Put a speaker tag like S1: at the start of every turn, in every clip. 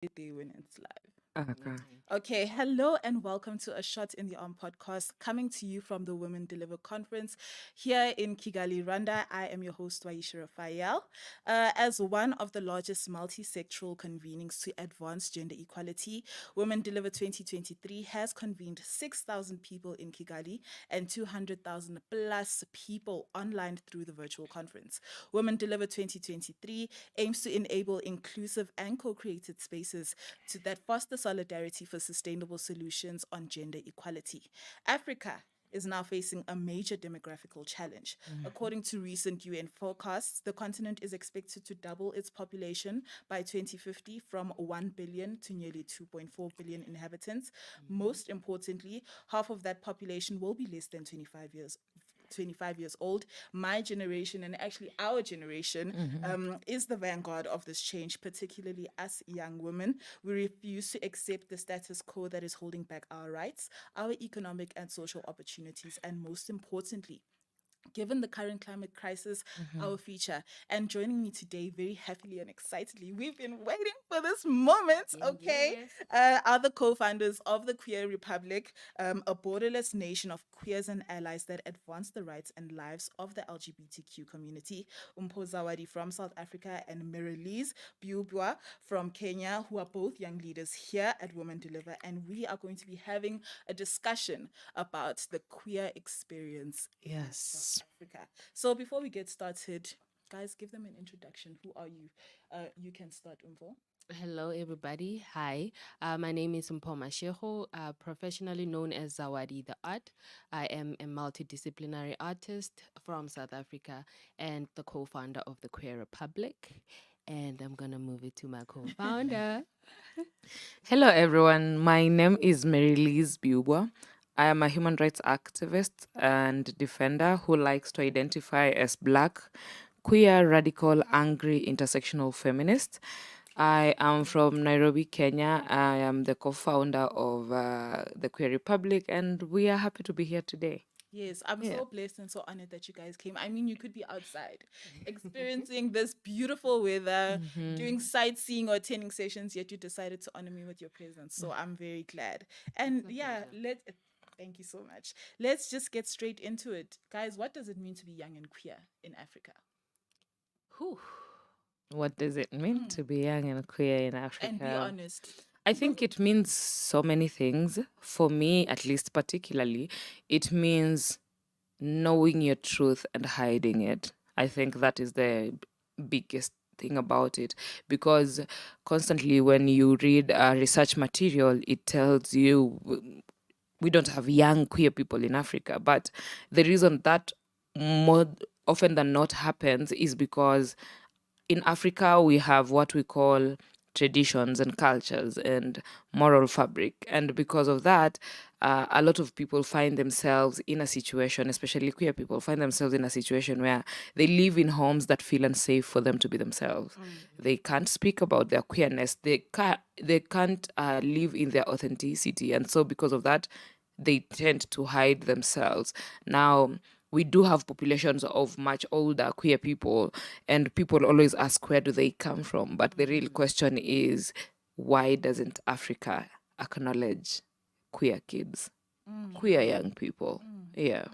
S1: Day when it's live.
S2: Okay.
S1: Okay, hello and welcome to a Shot in the Arm podcast coming to you from the Women Deliver Conference here in Kigali, Rwanda. I am your host, Waisha Raphael. As one of the largest multi sectoral convenings to advance gender equality, Women Deliver 2023 has convened 6,000 people in Kigali and 200,000 plus people online through the virtual conference. Women Deliver 2023 aims to enable inclusive and co created spaces that foster solidarity for sustainable solutions on gender equality. Africa is now facing a major demographical challenge. According to recent UN forecasts, the continent is expected to double its population by 2050 from 1 billion to nearly 2.4 billion inhabitants. Most importantly, half of that population will be less than 25 years old. My generation, and actually our generation, is the vanguard of this change, particularly us young women. We refuse to accept the status quo that is holding back our rights, our economic and social opportunities, and most importantly, given the current climate crisis, our future. And joining me today, very happily and excitedly, we've been waiting for this moment, okay?
S3: Yes.
S1: Are the co founders of the Queer Republic, a borderless nation of queers and allies that advance the rights and lives of the LGBTQ community. Umpo Zawadi from South Africa and Miralise Biubwa from Kenya, who are both young leaders here at Women Deliver. And we are going to be having a discussion about the queer experience in
S2: Yes.
S1: South Africa. So before we get started, guys, give them an introduction. Who are you? You can start, Umvo.
S3: Hello, everybody. Hi. My name is Mpoma Sheho, professionally known as Zawadi the Art. I am a multidisciplinary artist from South Africa and the co founder of the Queer Republic. And I'm going to move it to my co founder.
S2: Hello, everyone. My name is Mary-Lise Biubwa. I am a human rights activist and defender who likes to identify as Black, queer, radical, angry, intersectional feminist. I am from Nairobi, Kenya. I am the co-founder of the Queer Republic, and we are happy to be here today.
S1: Yes, I'm
S2: Yeah.
S1: so blessed and so honored that you guys came. I mean, you could be outside experiencing this beautiful weather, doing sightseeing or attending sessions, yet you decided to honor me with your presence. So I'm very glad. And
S3: It's a
S1: yeah,
S3: pleasure.
S1: thank you so much. Let's just get straight into it. Guys, what does it mean to be young and queer in Africa?
S3: Whew.
S2: What does it mean
S1: Mm.
S2: to be young and queer in
S1: And be
S2: Africa?
S1: honest.
S2: I think it means so many things. For me, at least particularly, it means knowing your truth and hiding it. I think that is the biggest thing about it, because constantly when you read research material, it tells you we don't have young queer people in Africa. But the reason that more often than not happens is because in Africa, we have what we call traditions and cultures and moral fabric. And because of that, a lot of people find themselves in a situation, especially queer people, find themselves in a situation where they live in homes that feel unsafe for them to be themselves. They can't speak about their queerness. They can't live in their authenticity. And so because of that, they tend to hide themselves. Now, we do have populations of much older queer people, and people always ask, where do they come from? But the real question is, why doesn't Africa acknowledge queer kids, queer
S3: True.
S2: young people? Yeah.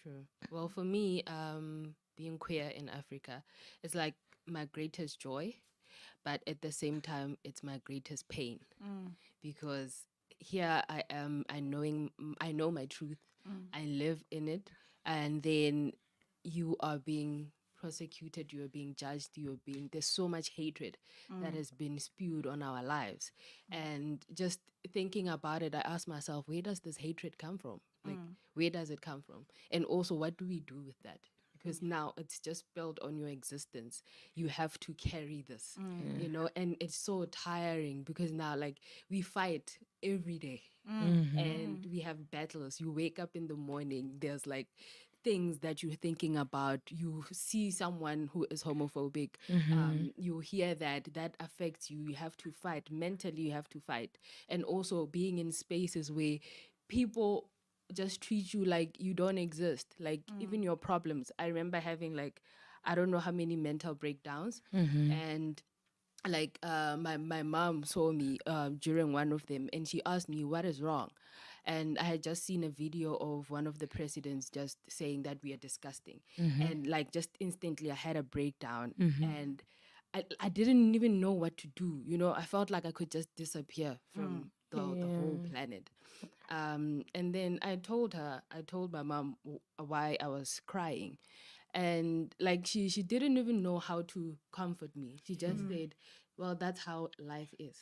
S3: True. Well, for me, being queer in Africa is like my greatest joy, but at the same time, it's my greatest pain because here I am. I know my truth. I live in it, and then you are being prosecuted. You are being judged. You are being. There's so much hatred that has been spewed on our lives, and just thinking about it, I ask myself, where does this hatred come from? Like, where does it come from? And also, what do we do with that? Because now it's just built on your existence. You have to carry this, and it's so tiring because now, like, we fight every day and we have battles. You wake up in the morning, there's like things that you're thinking about. You see someone who is homophobic, you hear that affects you. You have to fight mentally, you have to fight. And also being in spaces where people just treat you like you don't exist, like even your problems. I remember having like I don't know how many mental breakdowns, and like my mom saw me during one of them, and she asked me what is wrong, and I had just seen a video of one of the presidents just saying that we are disgusting, and like just instantly I had a breakdown, and I didn't even know what to do. I felt like I could just disappear from the whole planet. And then I told my mom why I was crying, and like she didn't even know how to comfort me. She just said, well, that's how life is.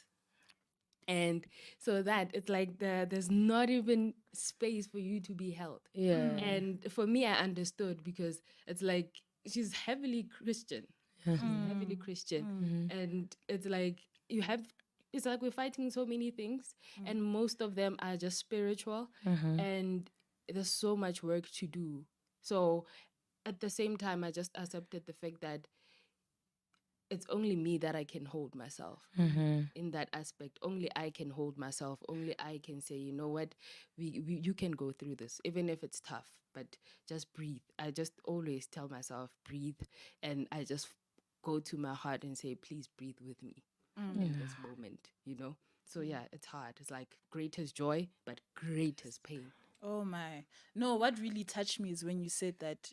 S3: And so that it's like there's not even space for you to be held.
S2: Yeah.
S3: And for me, I understood, because it's like she's heavily Christian. She's heavily Christian. And it's like it's like we're fighting so many things, and most of them are just spiritual, and there's so much work to do. So at the same time, I just accepted the fact that it's only me that I can hold myself in that aspect. Only I can hold myself. Only I can say, you know what, you can go through this, even if it's tough, but just breathe. I just always tell myself, breathe. And I just go to my heart and say, please breathe with me in this moment. So yeah, it's hard. It's like greatest joy, but greatest pain.
S1: Oh my. No, what really touched me is when you said that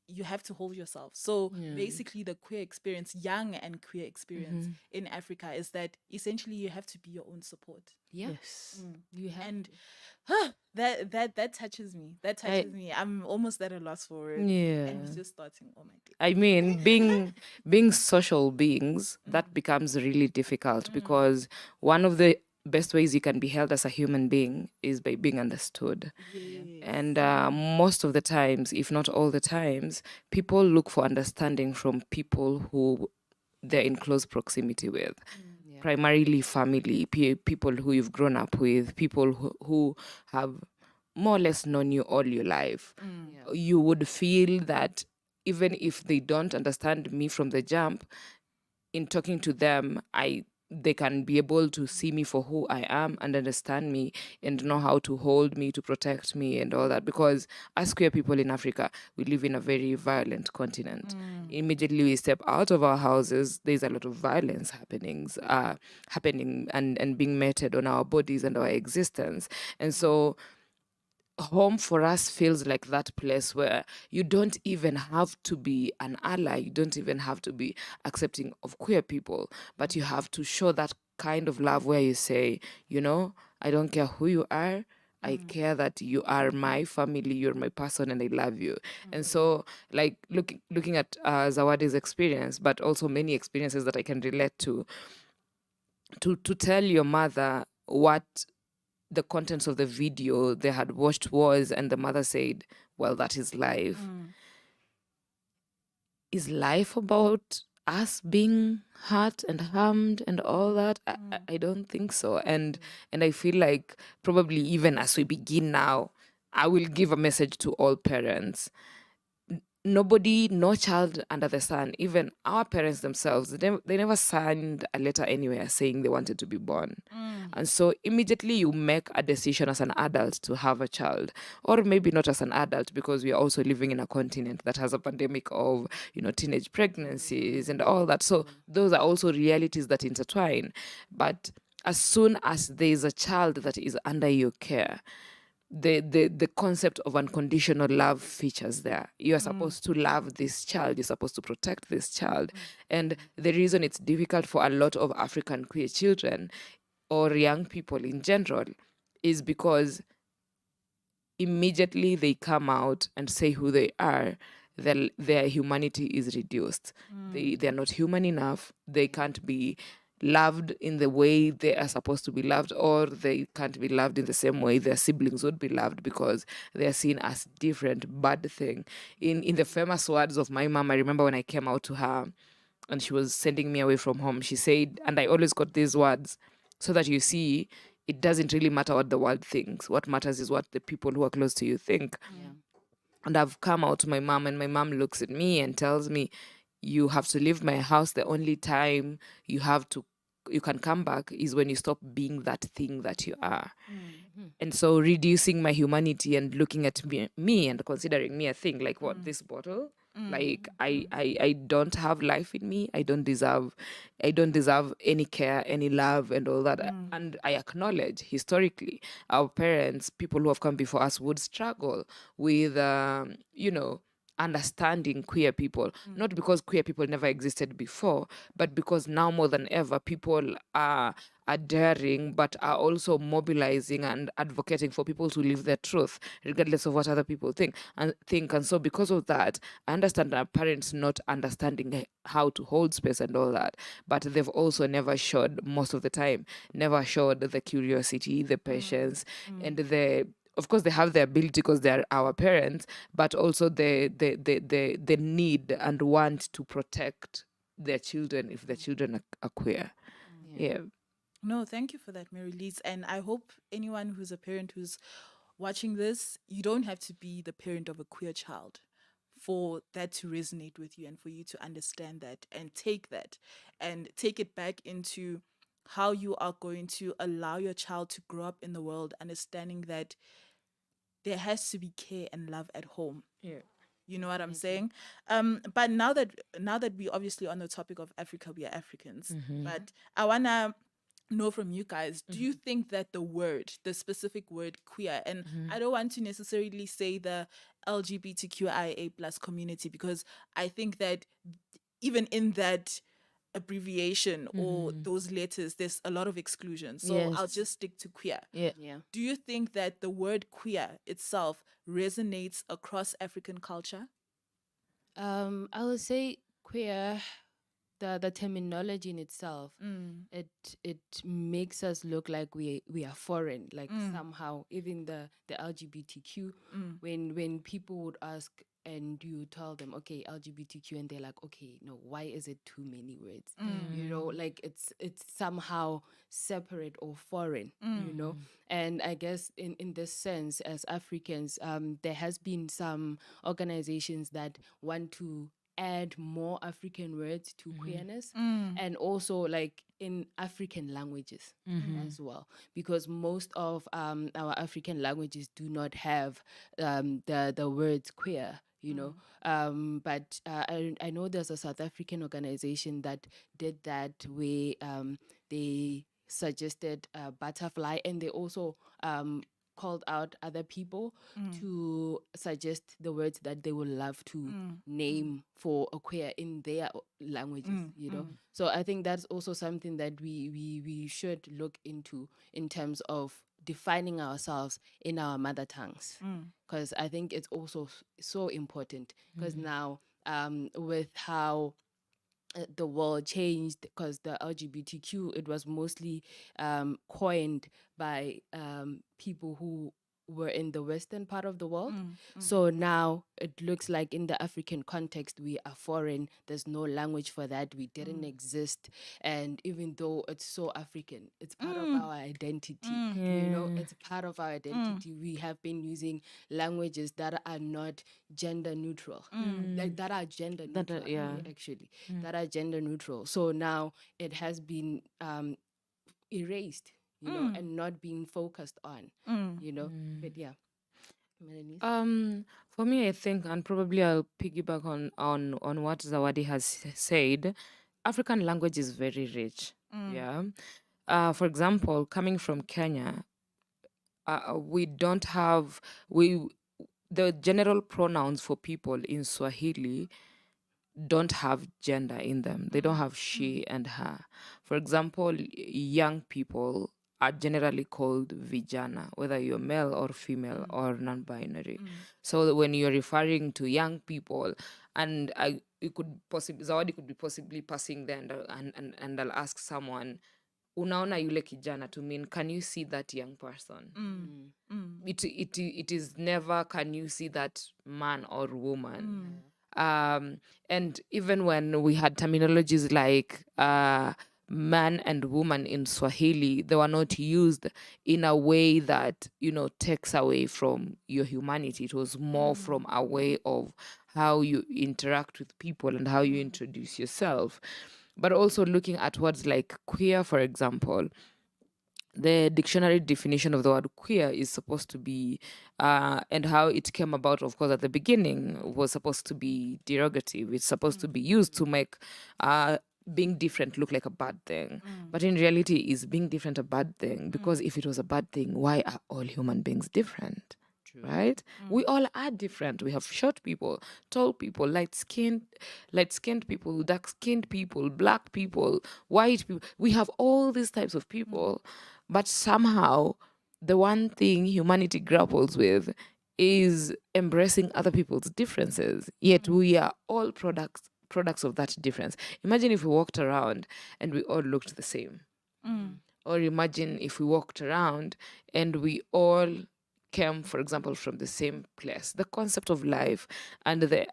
S1: you have to hold yourself. So basically, the queer experience, young and queer experience in Africa, is that essentially you have to be your own support.
S3: Yeah.
S2: Yes.
S3: You have
S1: And
S3: to.
S1: that touches me. That touches me. I'm almost at a loss for words.
S2: Yeah.
S1: And it's just starting. Oh my day.
S2: I mean, being social beings, that becomes really difficult because one of the best ways you can be held as a human being is by being understood. And most of the times, if not all the times, people look for understanding from people who they're in close proximity with. Primarily family, people who you've grown up with, people who have more or less known you all your life. You would feel that even if they don't understand me from the jump, in talking to them, they can be able to see me for who I am and understand me and know how to hold me, to protect me and all that. Because as queer people in Africa, we live in a very violent continent. Immediately we step out of our houses, there's a lot of violence happening and being meted on our bodies and our existence. And so home for us feels like that place where you don't even have to be an ally, you don't even have to be accepting of queer people, but you have to show that kind of love where you say, I don't care who you are, I care that you are my family, you're my person, and I love you. And so, like, looking at Zawadi's experience, but also many experiences that I can relate to tell your mother what the contents of the video they had watched was, and the mother said, well, that is life. Is life about us being hurt and harmed and all that? I don't think so. And I feel like probably even as we begin now, I will give a message to all parents. Nobody, no child under the sun, even our parents themselves, they never signed a letter anywhere saying they wanted to be born. And so immediately you make a decision as an adult to have a child, or maybe not as an adult, because we are also living in a continent that has a pandemic of, teenage pregnancies and all that. So those are also realities that intertwine. But as soon as there is a child that is under your care, the concept of unconditional love features there. You are supposed to love this child. You're supposed to protect this child. And the reason it's difficult for a lot of African queer children or young people in general is because immediately they come out and say who they are, their humanity is reduced. They're not human enough. They can't be loved in the way they are supposed to be loved, or they can't be loved in the same way their siblings would be loved, because they are seen as different, bad thing. In the famous words of my mom, I remember when I came out to her and she was sending me away from home, she said, and I always got these words, so that you see, it doesn't really matter what the world thinks. What matters is what the people who are close to you think. And I've come out to my mom, and my mom looks at me and tells me, you have to leave my house. The only time you can come back is when you stop being that thing that you are. And so reducing my humanity and looking at me and considering me a thing, like what, this bottle? Like I don't have life in me. I don't deserve any care, any love, and all that. And I acknowledge historically our parents, people who have come before us, would struggle with understanding queer people, not because queer people never existed before, but because now more than ever people are daring, but are also mobilizing and advocating for people to live their truth regardless of what other people think. And so because of that, I understand our parents not understanding how to hold space and all that, but they've also never showed, most of the time, never showed the curiosity, the patience, and the, of course they have the ability because they're our parents, but also the need and want to protect their children if their children are queer. Yeah.
S1: No, thank you for that, Mary Lise. And I hope anyone who's a parent who's watching this, you don't have to be the parent of a queer child for that to resonate with you and for you to understand that and take it back into how you are going to allow your child to grow up in the world, understanding that there has to be care and love at home.
S2: Yeah.
S1: You know what I'm saying? But now that we obviously on the topic of Africa, we are Africans. But I wanna know from you guys, do you think that the specific word queer, and I don't want to necessarily say the LGBTQIA plus community, because I think that even in that abbreviation or those letters, there's a lot of exclusion. So I'll
S2: Yes.
S1: just stick to queer.
S2: Yeah.
S3: Yeah.
S1: Do you think that the word queer itself resonates across African culture?
S3: I would say queer, the terminology in itself, it it makes us look like we are foreign, like somehow. Even the LGBTQ, when people would ask and you tell them, okay, LGBTQ, and they're like, okay, no, why is it too many words? Like it's somehow separate or foreign, and I guess in this sense, as Africans, there has been some organizations that want to add more African words to queerness, and also like in African languages as well, because most of our African languages do not have the words queer. But I know there's a South African organization that did that, where they suggested butterfly, and they also called out other people to suggest the words that they would love to name for a queer in their languages. So I think that's also something that we should look into in terms of defining ourselves in our mother tongues, because I think it's also so important, because now with how the world changed, because the LGBTQ, it was mostly coined by people who were in the western part of the world. So now it looks like in the African context we are foreign. There's no language for that. We didn't exist. And even though it's so African, it's part of our identity. It's part of our identity. We have been using languages that are not gender neutral, like that are gender neutral, actually, that are gender neutral. So now it has been erased, and not being focused on, But yeah, Melanie.
S2: For me, I think, and probably I'll piggyback on what Zawadi has said. African language is very rich. Yeah. For example, coming from Kenya, we don't have we the general pronouns for people in Swahili don't have gender in them. They don't have she and her. For example, young people are generally called vijana, whether you're male or female or non-binary. So when you're referring to young people, and Zawadi could be possibly passing there, and I'll ask someone, unaona yule kijana, to mean, can you see that young person? It is never, can you see that man or woman? And even when we had terminologies like man and woman in Swahili, they were not used in a way that, takes away from your humanity. It was more from a way of how you interact with people and how you introduce yourself. But also looking at words like queer, for example, the dictionary definition of the word queer is supposed to be, and how it came about, of course, at the beginning was supposed to be derogative. It's supposed to be used to make being different look like a bad thing. But in reality, is being different a bad thing? Because if it was a bad thing, why are all human beings different? Right? We all are different. We have short people, tall people, light skinned people, dark skinned people, black people, white people. We have all these types of people, but somehow the one thing humanity grapples with is embracing other people's differences. Yet we are all products of that difference. Imagine if we walked around and we all looked the same. Or imagine if we walked around and we all came, for example, from the same place. The concept of life and the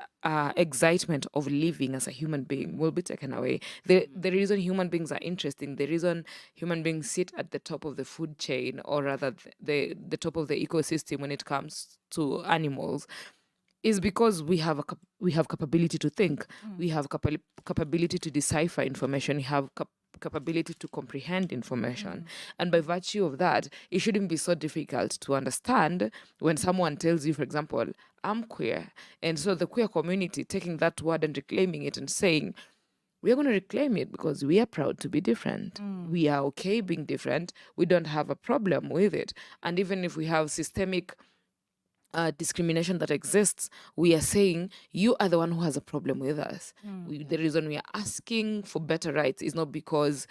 S2: excitement of living as a human being will be taken away. The reason human beings are interesting, the reason human beings sit at the top of the food chain, or rather the top of the ecosystem when it comes to animals, is because we have capability to think, we have capability to decipher information, we have capability to comprehend information, and by virtue of that, it shouldn't be so difficult to understand when someone tells you, for example, I'm queer, and so the queer community taking that word and reclaiming it and saying, we are going to reclaim it because we are proud to be different. We are okay being different. We don't have a problem with it. And even if we have systemic discrimination that exists, we are saying you are the one who has a problem with us. The reason we are asking for better rights is not because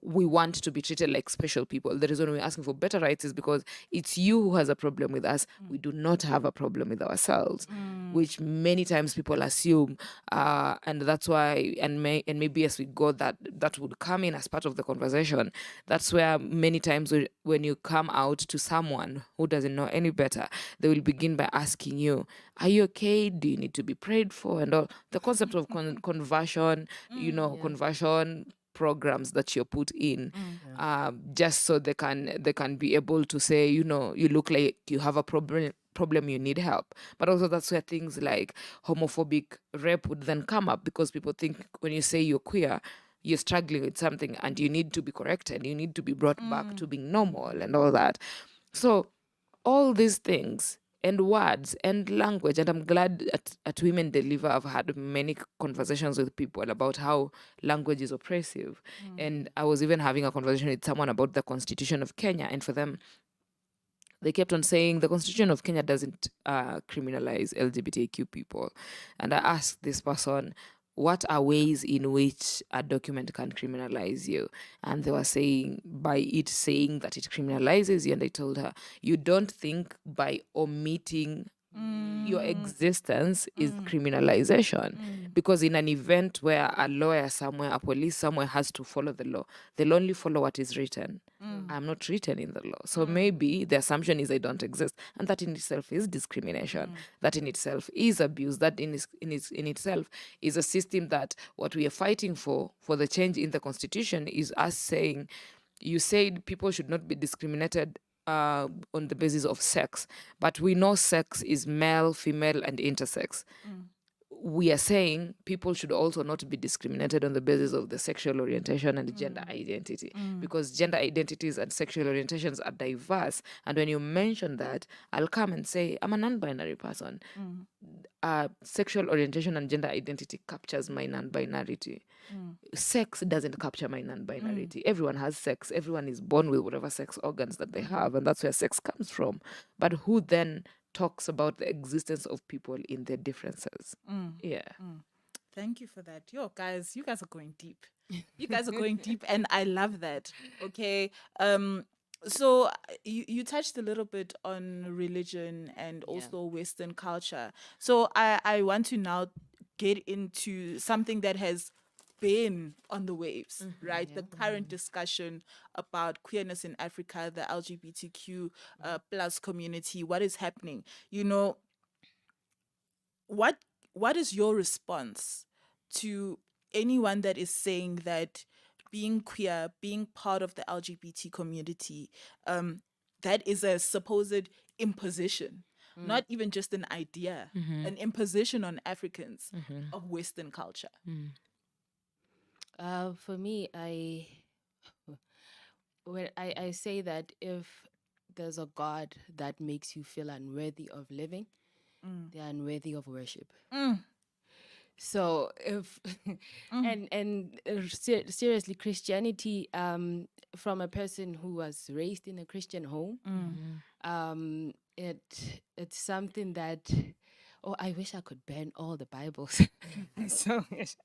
S2: we want to be treated like special people. The reason we're asking for better rights is because it's you who has a problem with us. We do not have a problem with ourselves, which many times people assume, and that's why, and maybe as we go, that would come in as part of the conversation. That's where many times when you come out to someone who doesn't know any better, they will begin by asking you, are you okay? Do you need to be prayed for? And all the concept of conversion, conversion programs that you're put in, just so they can be able to say, you look like you have a problem, you need help. But also that's where things like homophobic rape would then come up, because people think when you say you're queer, you're struggling with something and you need to be corrected, you need to be brought back to being normal and all that. So all these things and words and language, and I'm glad at Women Deliver I've had many conversations with people about how language is oppressive. And I was even having a conversation with someone about the Constitution of Kenya, and for them, they kept on saying the Constitution of Kenya doesn't criminalize LGBTQ people. And I asked this person, what are ways in which a document can criminalize you? And they were saying, by it saying that it criminalizes you. And I told her, you don't think by omitting your existence is criminalization? Because in an event where a lawyer somewhere, a police somewhere has to follow the law, they'll only follow what is written. I'm not written in the law. So maybe the assumption is I don't exist. And that in itself is discrimination. That in itself is abuse. That in itself is a system that what we are fighting for the change in the Constitution, is us saying, you said people should not be discriminated on the basis of sex, but we know sex is male, female, and intersex. We are saying people should also not be discriminated on the basis of the sexual orientation and gender identity, because gender identities and sexual orientations are diverse. And when you mention that, I'll come and say, I'm a non-binary person. Sexual orientation and gender identity captures my non-binarity. Sex doesn't capture my non-binarity. Everyone has sex. Everyone is born with whatever sex organs that they have, and that's where sex comes from. But who then talks about the existence of people in their differences? Yeah.
S1: Thank you for that. Yo, guys, you guys are going deep. You guys are going deep, and I love that. Okay. So you touched a little bit on religion and also Western culture. So I want to now get into something that has been on the waves, right? The current discussion about queerness in Africa, the LGBTQ plus community, what is happening? What is your response to anyone that is saying that being queer, being part of the LGBT community, that is a supposed imposition, not even just an idea, an imposition on Africans of Western culture?
S3: For me, when I say that if there's a God that makes you feel unworthy of living, they're unworthy of worship. So if seriously, Christianity, from a person who was raised in a Christian home, it's something that, oh, I wish I could ban all the Bibles.
S2: So I wish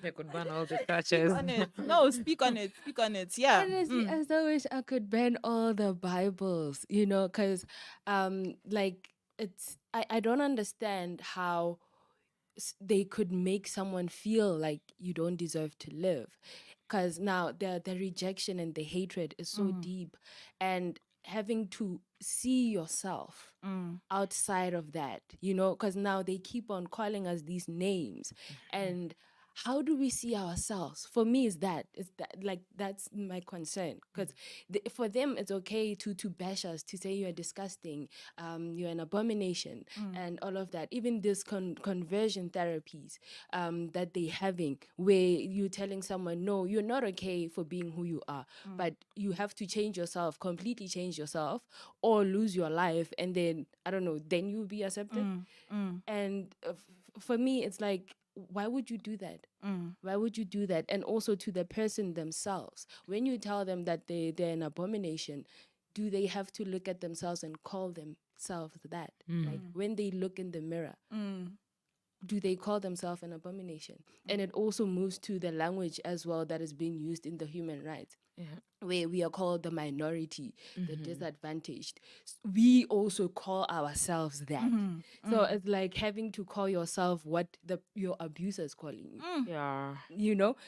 S2: I could ban all the churches.
S1: On it. No, speak on it. Speak on it. Yeah.
S3: Honestly, I so wish I could ban all the Bibles, because like I don't understand how they could make someone feel like you don't deserve to live, because now the rejection and the hatred is so deep, and having to see yourself outside of that, because now they keep on calling us these names. And how do we see ourselves? For me, is that like that's my concern, because for them it's okay to bash us, to say you're disgusting, you're an abomination, and all of that. Even this conversion therapies that they having, where you're telling someone, no, you're not okay for being who you are, but you have to change yourself, completely change yourself, or lose your life, and then I don't know, then you'll be accepted. And for me, it's like, why would you do that? Why would you do that? And also to the person themselves, when you tell them that they're an abomination, do they have to look at themselves and call themselves that? Like when they look in the mirror, do they call themselves an abomination? And it also moves to the language as well that is being used in the human rights, where we are called the minority, the disadvantaged. We also call ourselves that. So it's like having to call yourself what your abuser is calling you.
S2: Yeah.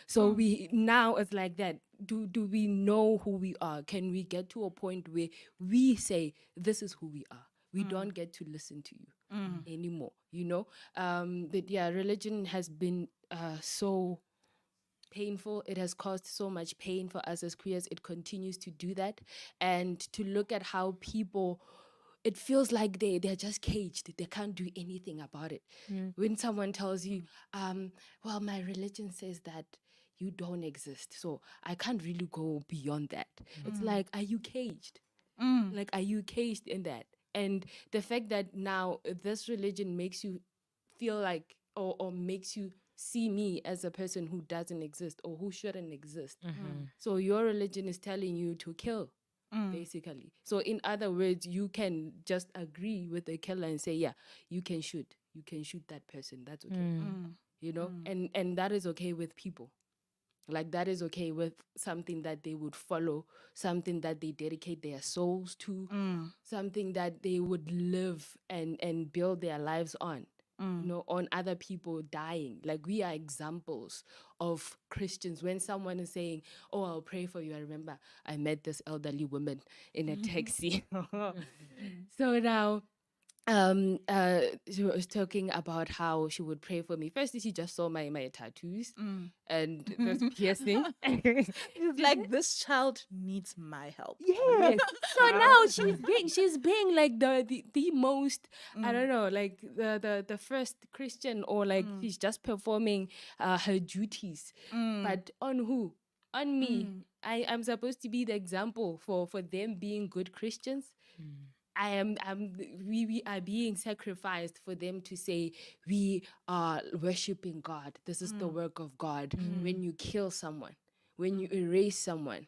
S3: So we now it's like that. Do we know who we are? Can we get to a point where we say, this is who we are? We don't get to listen to you anymore, but yeah, religion has been so painful. It has caused so much pain for us as queers. It continues to do that. And to look at how people, it feels like they're just caged. They can't do anything about it. When someone tells you, well, my religion says that you don't exist, so I can't really go beyond that. It's like, are you caged? Like, are you caged in that? And the fact that now this religion makes you feel like, or makes you see me as a person who doesn't exist or who shouldn't exist. So your religion is telling you to kill, basically. So in other words, you can just agree with the killer and say, yeah, you can shoot that person. That's okay. And that is okay with people. Like, that is okay with something that they would follow, something that they dedicate their souls to, something that they would live and build their lives on, on other people dying. Like, we are examples of Christians. When someone is saying, oh, I'll pray for you, I remember I met this elderly woman in a taxi. So now, she was talking about how she would pray for me. Firstly, she just saw my tattoos and this piercing.
S1: It's like, this child needs my help.
S3: Yes. So now she's being like the most, I don't know, like the first Christian, or like she's just performing her duties. But on who? On me. I'm supposed to be the example for them being good Christians. We are being sacrificed for them to say we are worshiping God. This is the work of God. When you kill someone, when you erase someone.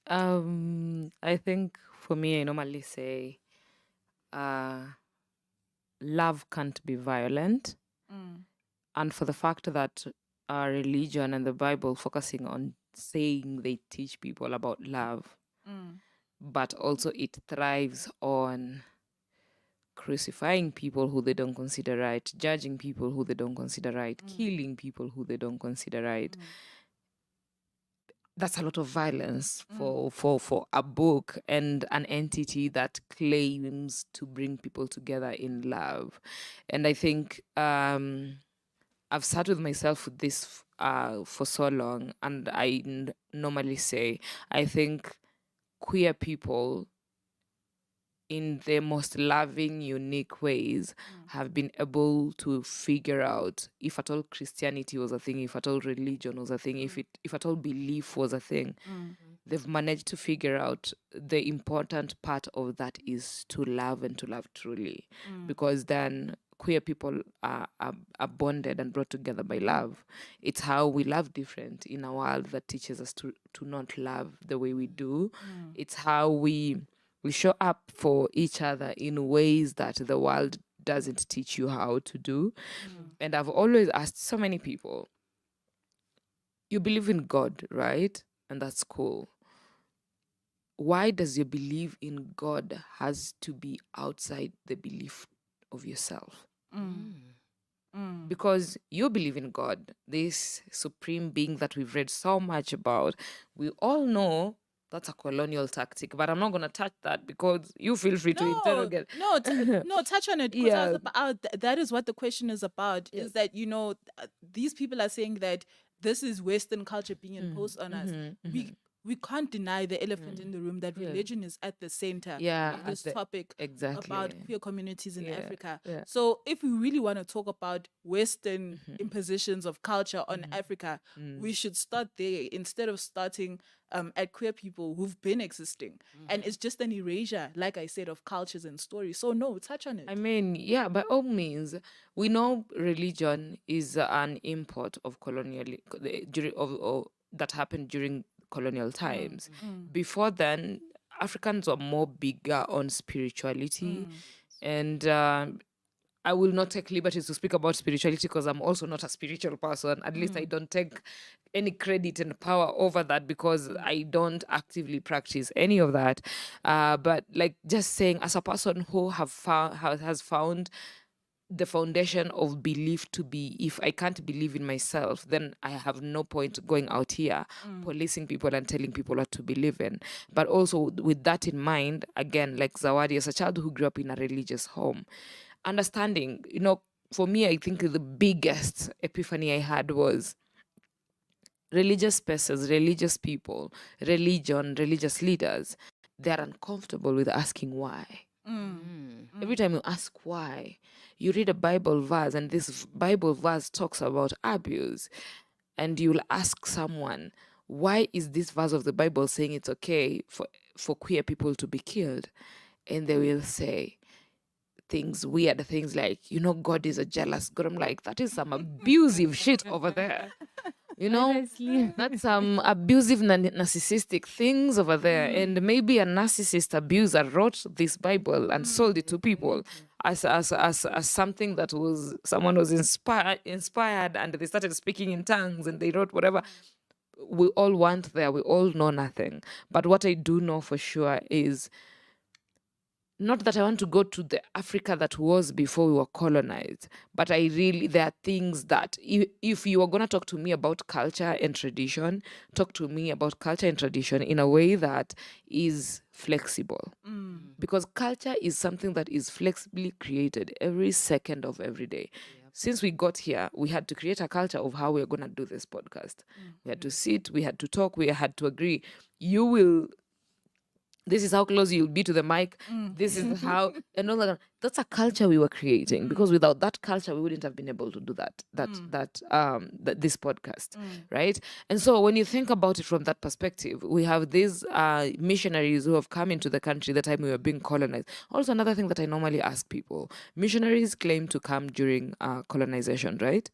S2: I think for me, I normally say, love can't be violent. And for the fact that our religion and the Bible focusing on saying they teach people about love, but also it thrives on crucifying people who they don't consider right, judging people who they don't consider right, killing people who they don't consider right. That's a lot of violence for a book and an entity that claims to bring people together in love. And I think I've sat with myself with this for so long, and I normally say, I think queer people, in the most loving, unique ways, have been able to figure out if at all Christianity was a thing, if at all religion was a thing, if at all belief was a thing. They've managed to figure out the important part of that is to love and to love truly, because then queer people are bonded and brought together by love. It's how we love different in a world that teaches us to not love the way we do. It's how we show up for each other in ways that the world doesn't teach you how to do. And I've always asked so many people, you believe in God, right? And that's cool. Why does your belief in God has to be outside the belief of yourself? Because you believe in God, this supreme being that we've read so much about. We all know that's a colonial tactic, but I'm not going to touch that because you feel free to interrogate.
S1: No, touch on it.
S2: Yeah.
S1: That is what the question is about. Is that, these people are saying that this is Western culture being imposed on us. We can't deny the elephant in the room that religion is at the center of this topic about queer communities in Africa. So if we really want to talk about Western impositions of culture on Africa, we should start there instead of starting at queer people who've been existing. And it's just an erasure, like I said, of cultures and stories. So no, touch on it.
S2: I mean, yeah, by all means, we know religion is an import of that happened during colonial times. Before then, Africans were more bigger on spirituality. And I will not take liberties to speak about spirituality because I'm also not a spiritual person. At least I don't take any credit and power over that because I don't actively practice any of that. But like just saying, as a person who has found the foundation of belief to be, if I can't believe in myself, then I have no point going out here policing people and telling people what to believe in. But also with that in mind, again, like Zawadi, as a child who grew up in a religious home, understanding, for me, I think the biggest epiphany I had was religious spaces, religious people, religion, religious leaders, they're uncomfortable with asking why. Every time you ask why, you read a Bible verse and this Bible verse talks about abuse, and you'll ask someone, why is this verse of the Bible saying it's okay for queer people to be killed? And they will say weird things like, God is a jealous God. I'm like, that is some abusive shit over there. That's some abusive narcissistic things over there. And maybe a narcissist abuser wrote this Bible and sold it to people as something that someone was inspired and they started speaking in tongues and they wrote whatever. We all want there. We all know nothing. But what I do know for sure is, not that I want to go to the Africa that was before we were colonized, but there are things that if you are going to talk to me about culture and tradition, talk to me about culture and tradition in a way that is flexible. Because culture is something that is flexibly created every second of every day. Since we got here, we had to create a culture of how we're going to do this podcast. We had to sit, we had to talk, we had to agree. This is how close you'll be to the mic. This is how, and all that. That's a culture we were creating, because without that culture, we wouldn't have been able to do this podcast, right? And so when you think about it from that perspective, we have these missionaries who have come into the country the time we were being colonized. Also, another thing that I normally ask people, missionaries claim to come during colonization, right?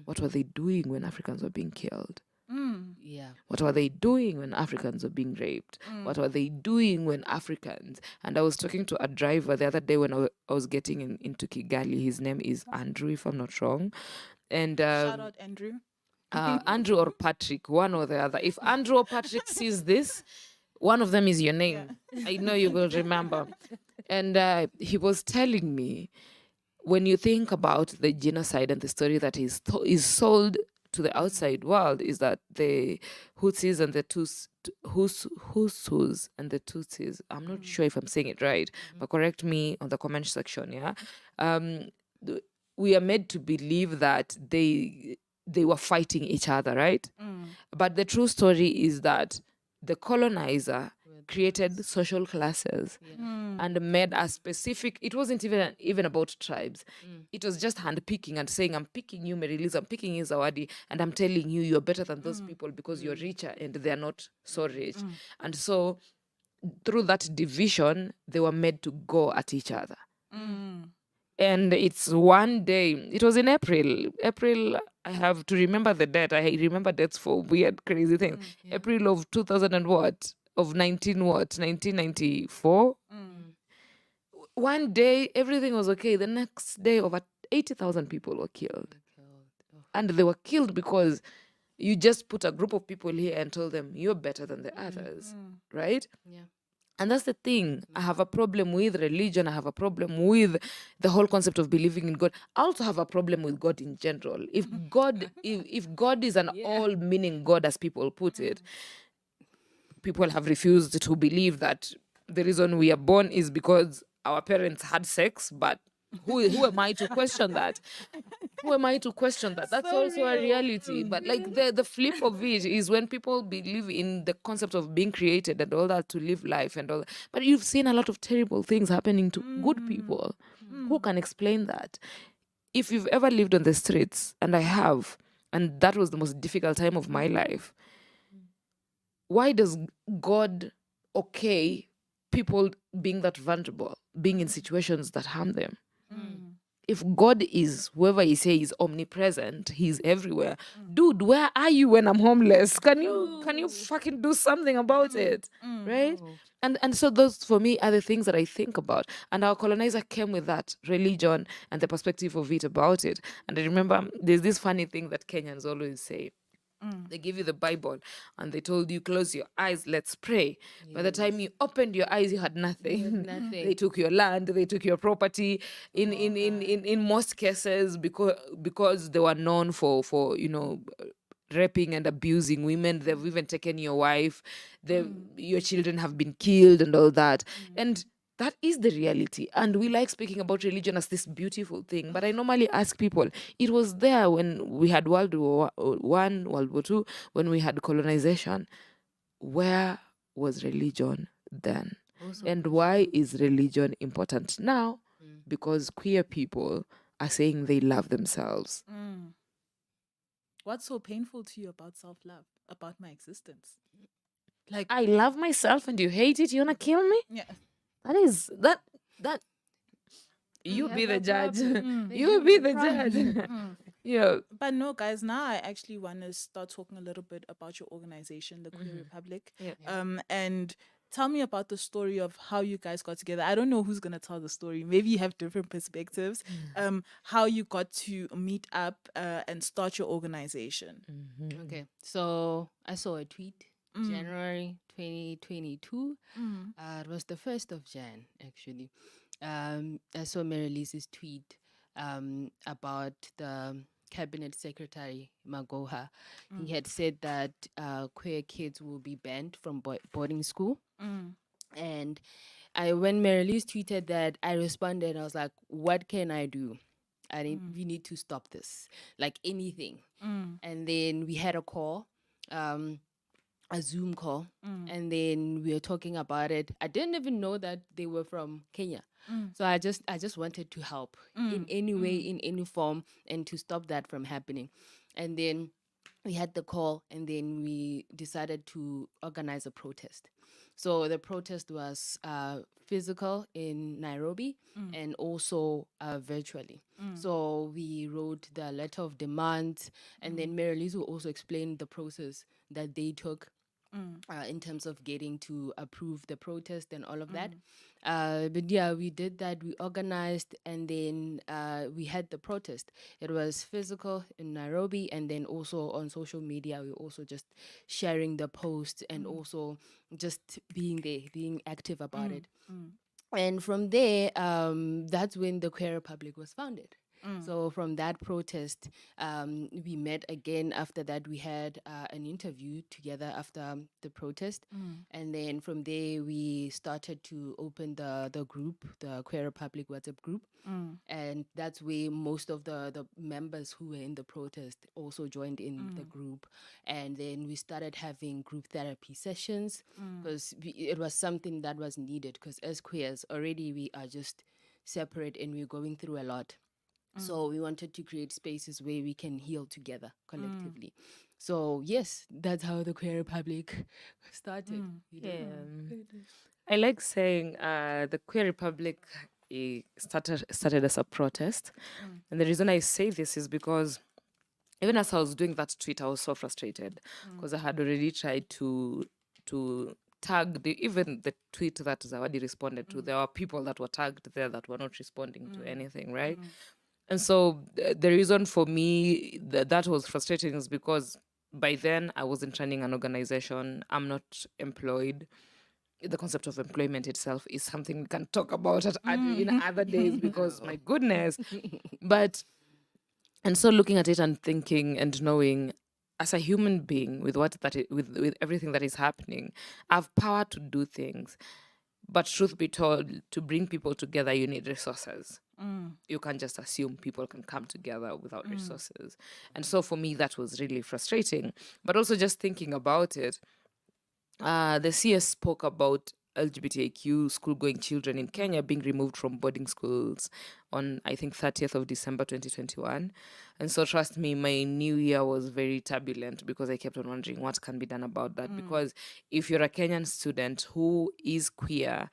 S2: What were they doing when Africans were being killed?
S3: Yeah.
S2: What were they doing when Africans were being raped? What were they doing when Africans... And I was talking to a driver the other day when I was getting into Kigali. His name is Andrew, if I'm not wrong. And
S1: shout out Andrew.
S2: Andrew or Patrick, one or the other. If Andrew or Patrick sees this, one of them is your name. I know you will remember. And he was telling me, when you think about the genocide and the story that is sold to the outside world, is that the Hutsis and the Hutus and the Tutsis, I'm not sure if I'm saying it right, but correct me on the comment section, we are made to believe that they were fighting each other, right? But the true story is that the colonizer created social classes and made a specific. It wasn't even about tribes. It was just handpicking and saying, I'm picking you, Merilis, I'm picking you, Zawadi, and I'm telling you, you're better than those people because you're richer and they're not so rich. And so through that division, they were made to go at each other. And it's one day, it was in April, I have to remember the date. I remember dates for weird, crazy things. April of 2000 and what? Of 1994. One day, everything was okay. The next day, over 80,000 people were killed. And they were killed because you just put a group of people here and told them, you're better than the others, right?
S3: Yeah.
S2: And that's the thing. I have a problem with religion. I have a problem with the whole concept of believing in God. I also have a problem with God in general. If God is an all-meaning God, as people put it, people have refused to believe that the reason we are born is because our parents had sex. But who am I to question that? Who am I to question that? That's
S1: So
S2: also a
S1: real.
S2: reality. But like the flip of it is when people believe in the concept of being created and all that to live life and all that. But you've seen a lot of terrible things happening to good people. Who can explain that? If you've ever lived on the streets, and I have, and that was the most difficult time of my life, why does God okay people being that vulnerable, being in situations that harm them? If God is whoever he says is omnipresent, he's everywhere. Dude, where are you when I'm homeless? Can you fucking do something about it? Right? And so those for me are the things that I think about. And our colonizer came with that religion and the perspective of it about it. And I remember there's this funny thing that Kenyans always say. They give you the Bible and they told you, close your eyes, let's pray. By the time you opened your eyes, you had nothing.
S3: Nothing.
S2: They took your land, they took your property. In most cases, because they were known for raping and abusing women. They've even taken your wife. Your children have been killed and all that. And that is the reality. And we like speaking about religion as this beautiful thing. But I normally ask people, it was there when we had World War One, World War Two, when we had colonization. Where was religion then? And why is religion important now? Because queer people are saying they love themselves.
S1: What's so painful to you about self-love, about my existence? Like,
S2: I love myself and you hate it, you wanna kill me?
S1: yeah.
S2: That you
S3: have
S2: be the
S3: a
S2: judge.
S3: problem.
S2: You be the judge. Yeah.
S1: But no, guys, now I actually want to start talking a little bit about your organization, the Queer Republic.
S2: Yeah.
S1: And tell me about the story of how you guys got together. I don't know who's gonna tell the story. Maybe you have different perspectives. How you got to meet up and start your organization.
S3: Okay. So I saw a tweet January 2022. It was the 1st of Jan, actually. I saw Mary Lisa's tweet about the cabinet secretary Magoha. He had said that queer kids will be banned from boarding school. And when Mary Lise tweeted that, I responded. I was like, "What can I do? We need to stop this, like anything." And then we had a call. A Zoom call, and then we were talking about it. I didn't even know that they were from Kenya, so I just wanted to help in any way, in any form, and to stop that from happening. And then we had the call, and then we decided to organize a protest. So the protest was physical in Nairobi and also virtually. So we wrote the letter of demand, and then Mary Lise will also explain the process that they took in terms of getting to approve the protest and all of that. But yeah, we did that. We organized, and then we had the protest. It was physical in Nairobi, and then also on social media. We were also just sharing the posts and also just being there, being active about it. And from there, that's when the Queer Republic was founded. So from that protest, we met again. After that, we had an interview together after the protest. And then from there, we started to open the group, the Queer Republic WhatsApp group. And that's where most of the members who were in the protest also joined in the group. And then we started having group therapy sessions because it was something that was needed, because as queers already we are just separate and we're going through a lot. So we wanted to create spaces where we can heal together collectively. So yes, that's how the Queer Republic started.
S2: I like saying the Queer Republic started as a protest. And the reason I say this is because even as I was doing that tweet, I was so frustrated because I had already tried to tag even the tweet that Zawadi responded to. There were people that were tagged there that were not responding to anything, right? And so the reason for me that was frustrating is because by then I wasn't running an organization. I'm not employed. The concept of employment itself is something we can talk about in other days because my goodness. But and so looking at it and thinking and knowing, as a human being, with with everything that is happening, I have power to do things. But truth be told, to bring people together, you need resources. You can't just assume people can come together without resources. And so for me, that was really frustrating. But also just thinking about it, the CS spoke about LGBTIQ school-going children in Kenya being removed from boarding schools on, I think, 30th of December 2021. And so trust me, my new year was very turbulent because I kept on wondering what can be done about that. Because if you're a Kenyan student who is queer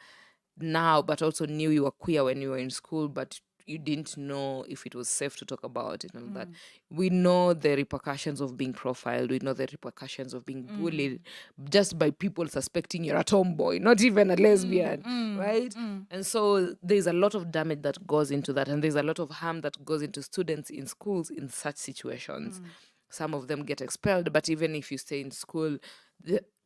S2: now, but also knew you were queer when you were in school, but you didn't know if it was safe to talk about it and all that. We know the repercussions of being profiled. We know the repercussions of being bullied just by people suspecting you're a tomboy, not even a lesbian, right? And so there's a lot of damage that goes into that, and there's a lot of harm that goes into students in schools in such situations. Some of them get expelled, but even if you stay in school,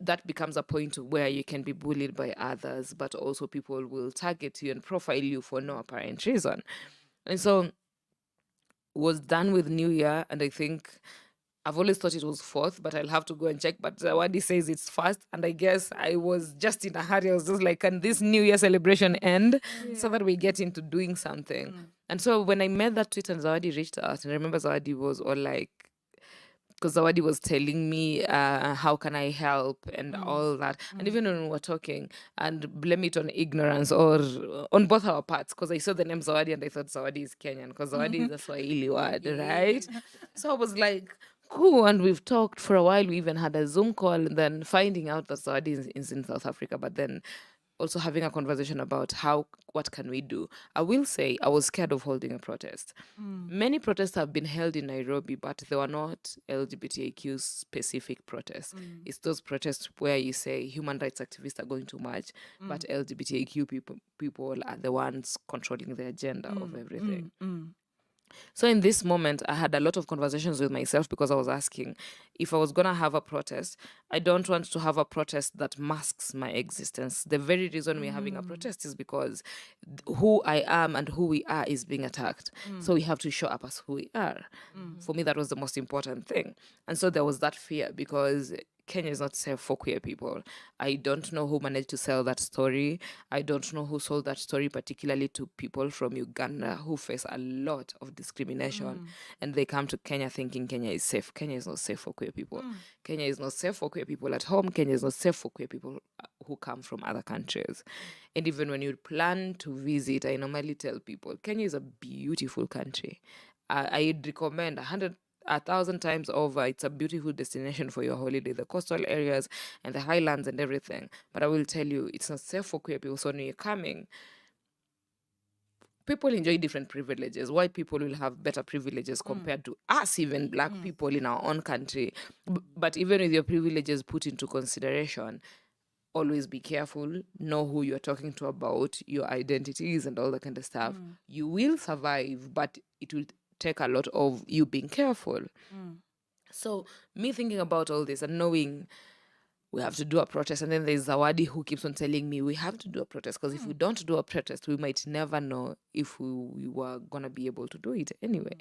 S2: that becomes a point where you can be bullied by others, but also people will target you and profile you for no apparent reason. And so was done with New Year, and I think I've always thought it was fourth, but I'll have to go and check. But Zawadi says it's first, and I guess I was just in a hurry. I was just like, can this New Year celebration end so that we get into doing something? And so when I made that tweet and Zawadi reached out, and I remember Zawadi was all like, because Zawadi was telling me how can I help and all that. And even when we were talking, and blame it on ignorance or on both our parts, because I saw the name Zawadi and I thought Zawadi is Kenyan, because Zawadi is a Swahili word, right? So I was like, cool. And we've talked for a while. We even had a Zoom call, and then finding out that Zawadi is in South Africa, but then also having a conversation about what can we do. I will say I was scared of holding a protest. Many protests have been held in Nairobi, but they were not LGBTIQ specific protests. It's those protests where you say human rights activists are going to march, but LGBTIQ people are the ones controlling the agenda of everything. So in this moment, I had a lot of conversations with myself because I was asking, if I was going to have a protest, I don't want to have a protest that masks my existence. The very reason we're having a protest is because who I am and who we are is being attacked. So we have to show up as who we are. For me, that was the most important thing. And so there was that fear because Kenya is not safe for queer people. I don't know who managed to sell that story. I don't know who sold that story, particularly to people from Uganda who face a lot of discrimination. And they come to Kenya thinking Kenya is safe. Kenya is not safe for queer people. Kenya is not safe for queer people at home. Kenya is not safe for queer people who come from other countries. And even when you plan to visit, I normally tell people Kenya is a beautiful country. I'd recommend 1,000 times over. It's a beautiful destination for your holiday, the coastal areas and the highlands and everything. But I will tell you, it's not safe for queer people. So when you're coming, people enjoy different privileges. White people will have better privileges compared to us, even black people in our own country. But even with your privileges put into consideration, always be careful, know who you're talking to about your identities and all that kind of stuff. You will survive, but it will take a lot of you being careful. So me thinking about all this and knowing we have to do a protest. And then there's Zawadi who keeps on telling me we have to do a protest because if we don't do a protest, we might never know if we were going to be able to do it anyway.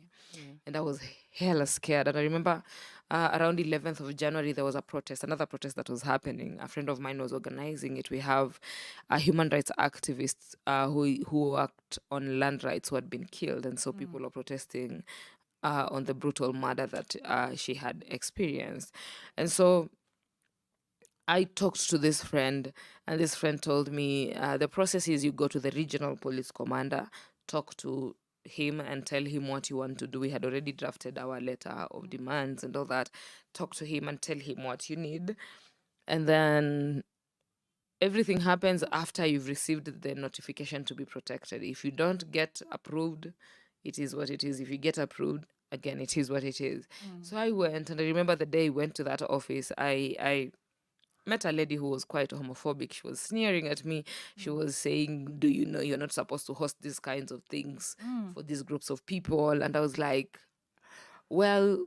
S2: And I was hella scared. And I remember around 11th of January, there was a protest, another protest that was happening. A friend of mine was organizing it. We have a human rights activist who worked on land rights who had been killed. And so people were protesting on the brutal murder that she had experienced. And so I talked to this friend, and this friend told me the process is you go to the regional police commander, talk to him and tell him what you want to do. We had already drafted our letter of demands and all that. Talk to him and tell him what you need. And then everything happens after you've received the notification to be protected. If you don't get approved, it is what it is. If you get approved, again, it is what it is. So I went, and I remember the day I went to that office, I met a lady who was quite homophobic. She was sneering at me. She was saying, do you know you're not supposed to host these kinds of things for these groups of people? And I was like, well,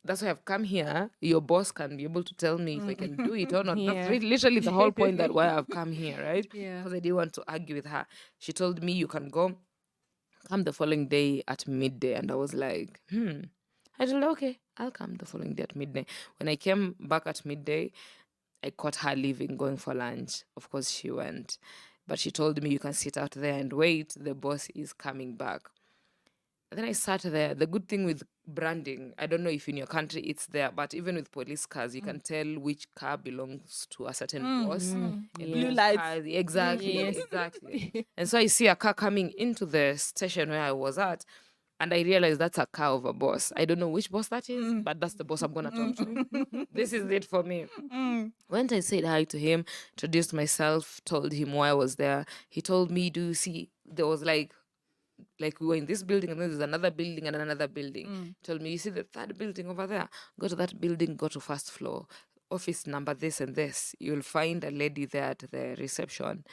S2: that's why I've come here. Your boss can be able to tell me if I can do it or not. That's
S3: Yeah.
S2: literally the whole point that why I've come here, right?
S3: Yeah.
S2: Because I didn't want to argue with her. She told me you can go, come the following day at midday. And I was like, I told her, okay, I'll come the following day at midday. When I came back at midday, I caught her leaving, going for lunch. Of course, she went. But she told me, you can sit out there and wait. The boss is coming back. And then I sat there. The good thing with branding, I don't know if in your country it's there, but even with police cars, you can tell which car belongs to a certain boss. And
S1: Blue
S2: those
S1: lights.
S2: cars- exactly,
S3: Yes.
S2: exactly. And so I see a car coming into the station where I was at, and I realized that's a car of a boss. I don't know which boss that is, but that's the boss I'm going to talk to. This is it for me. Went I said hi to him, introduced myself, told him why I was there. He told me, do you see, there was like we were in this building and then there's another building and another building. Told me, you see the third building over there? Go to that building, go to first floor, office number this and this. You'll find a lady there at the reception.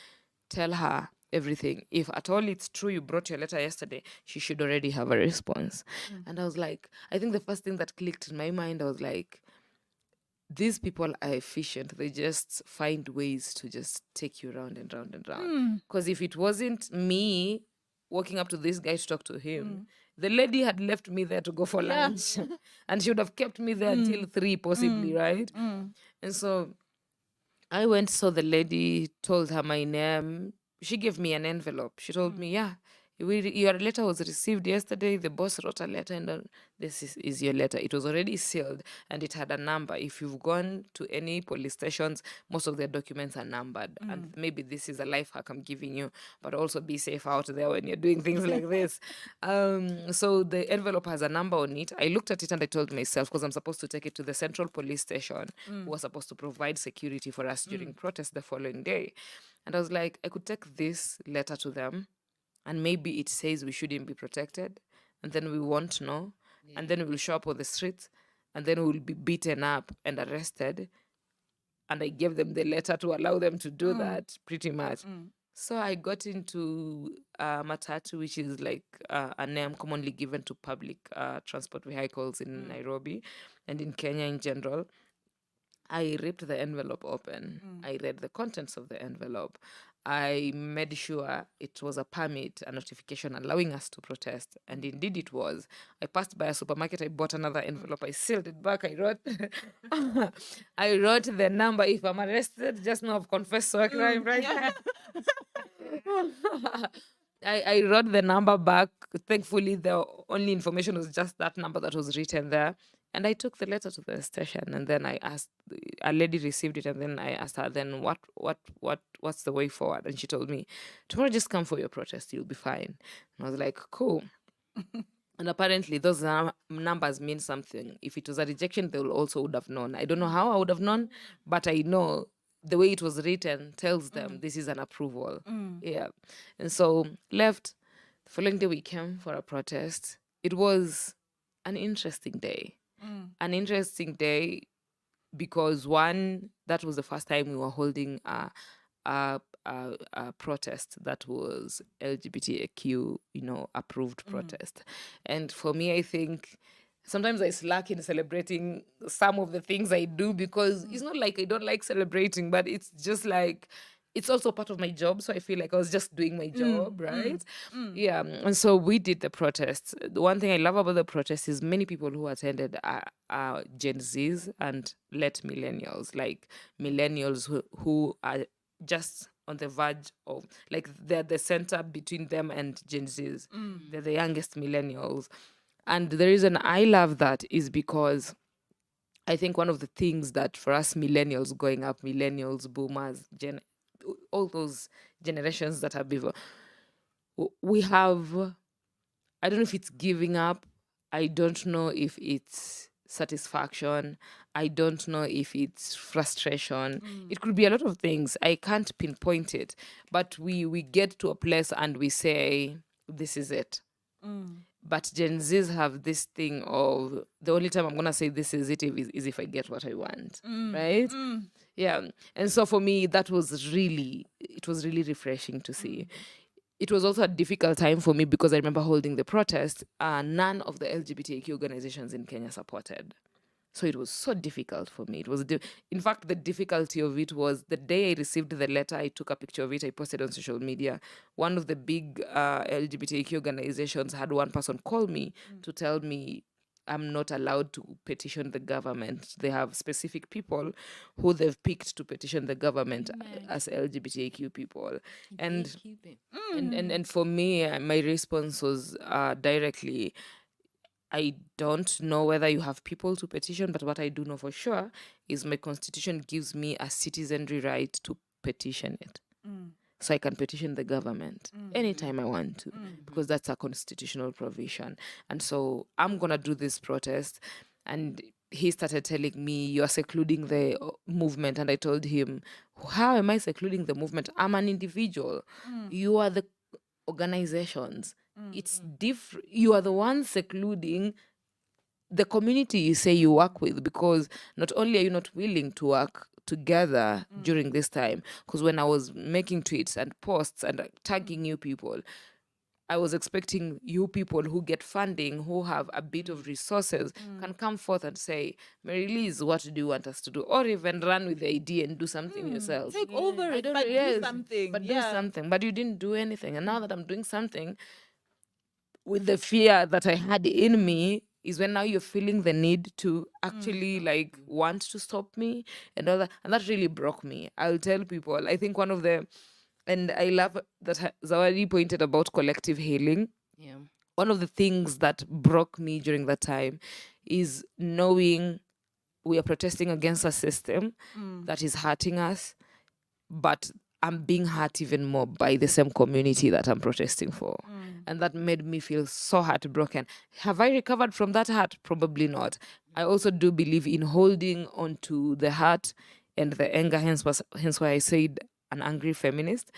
S2: Tell her everything. If at all it's true you brought your letter yesterday, she should already have a response. And I was like, I think the first thing that clicked in my mind, I was like, these people are efficient. They just find ways to just take you round and round and round. Because if it wasn't me walking up to this guy to talk to him, the lady had left me there to go for lunch. And she would have kept me there until 3 possibly, right? And so I went, saw the lady, told her my name. She gave me an envelope. She told me, yeah, your letter was received yesterday. The boss wrote a letter, and this is your letter. It was already sealed, and it had a number. If you've gone to any police stations, most of their documents are numbered. And maybe this is a life hack I'm giving you, but also be safe out there when you're doing things like this. So the envelope has a number on it. I looked at it and I told myself, because I'm supposed to take it to the central police station, who was supposed to provide security for us during protest the following day. And I was like, I could take this letter to them, and maybe it says we shouldn't be protected, and then we won't know, and then we'll show up on the streets, and then we'll be beaten up and arrested. And I gave them the letter to allow them to do that, pretty much. So I got into matatu, which is like a name commonly given to public transport vehicles in Nairobi and in Kenya in general. I ripped the envelope open. I read the contents of the envelope. I made sure it was a permit, a notification allowing us to protest. And indeed it was. I passed by a supermarket, I bought another envelope, I sealed it back, I wrote I wrote the number. If I'm arrested, just know I've confessed to a crime, right? I wrote the number back. Thankfully, the only information was just that number that was written there. And I took the letter to the station, and then I asked, a lady received it, and then I asked her, then what's the way forward? And she told me, tomorrow just come for your protest, you'll be fine. And I was like, cool. And apparently those numbers mean something. If it was a rejection, they also would have known. I don't know how I would have known, but I know the way it was written tells them this is an approval. Yeah. And so left. The following day we came for a protest. It was an interesting day. An interesting day because one, that was the first time we were holding a protest that was LGBTQ, approved protest. And for me, I think sometimes I slack in celebrating some of the things I do, because it's not like I don't like celebrating, but it's just like it's also part of my job. So I feel like I was just doing my job, right? Yeah. And so we did the protests. The one thing I love about the protest is many people who attended are Gen Zs and late millennials, like millennials who are just on the verge of, like, they're the center between them and Gen Zs. They're the youngest millennials. And the reason I love that is because I think one of the things that for us millennials growing up, millennials, boomers, all those generations that have before, we have, I don't know if it's giving up. I don't know if it's satisfaction. I don't know if it's frustration. It could be a lot of things. I can't pinpoint it. But we get to a place and we say, this is it. But Gen Zs have this thing of, the only time I'm gonna say this is it is if I get what I want, right? Yeah. And so for me, it was really refreshing to see. It was also a difficult time for me because I remember holding the protest. None of the LGBTQ organizations in Kenya supported. So it was so difficult for me. It was, in fact, the difficulty of it was the day I received the letter, I took a picture of it, I posted on social media. One of the big LGBTQ organizations had one person call me to tell me I'm not allowed to petition the government. They have specific people who they've picked to petition the government as LGBTQ people. And and for me, my response was directly, I don't know whether you have people to petition, but what I do know for sure is my constitution gives me a citizenry right to petition it. So I can petition the government anytime I want to, because that's a constitutional provision. And so I'm going to do this protest. And he started telling me, you're secluding the movement. And I told him, how am I secluding the movement? I'm an individual. You are the organizations. It's different. You are the ones secluding the community you say you work with, because not only are you not willing to work together during this time, because when I was making tweets and posts and tagging you people, I was expecting you people who get funding, who have a bit of resources, can come forth and say, Mary Liz, what do you want us to do? Or even run with the idea and do something yourself.
S1: Take over it, but do something.
S2: But do something. But you didn't do anything. And now that I'm doing something, with the fear that I had in me, is when now you're feeling the need to actually like want to stop me and all that. And that really broke me. I'll tell people, I think one of the, and I love that Zawadi pointed about collective healing.
S3: Yeah.
S2: One of the things that broke me during that time is knowing we are protesting against a system that is hurting us, but I'm being hurt even more by the same community that I'm protesting for. And that made me feel so heartbroken. Have I recovered from that hurt? Probably not. I also do believe in holding on to the hurt and the anger, hence why I said an angry feminist,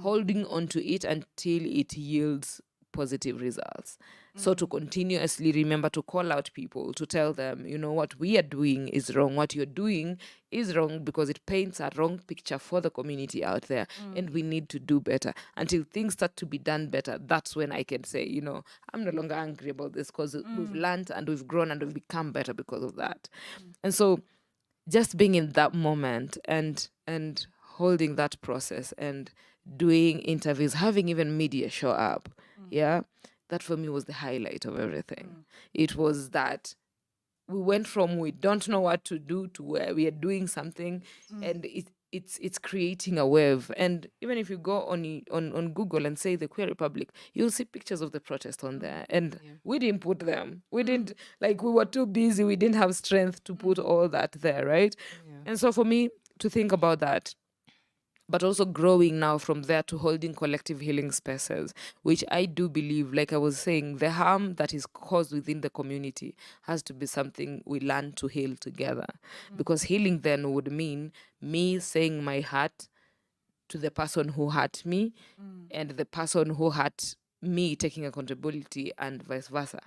S2: holding on to it until it yields positive results. So to continuously remember to call out people, to tell them, you know, what we are doing is wrong. What you're doing is wrong because it paints a wrong picture for the community out there. And we need to do better. Until things start to be done better, that's when I can say, you know, I'm no longer angry about this because we've learned and we've grown and we've become better because of that. And so just being in that moment and holding that process and doing interviews, having even media show up, that for me was the highlight of everything. It was that we went from we don't know what to do to where we are doing something, and it's creating a wave. And even if you go on Google and say the Queer Republic, you'll see pictures of the protest on there. And we didn't put them. We didn't, like, we were too busy. We didn't have strength to put all that there, right? And so for me to think about that, but also growing now from there to holding collective healing spaces, which I do believe, like I was saying, the harm that is caused within the community has to be something we learn to heal together. Because healing then would mean me saying my heart to the person who hurt me, and the person who hurt me taking accountability and vice versa.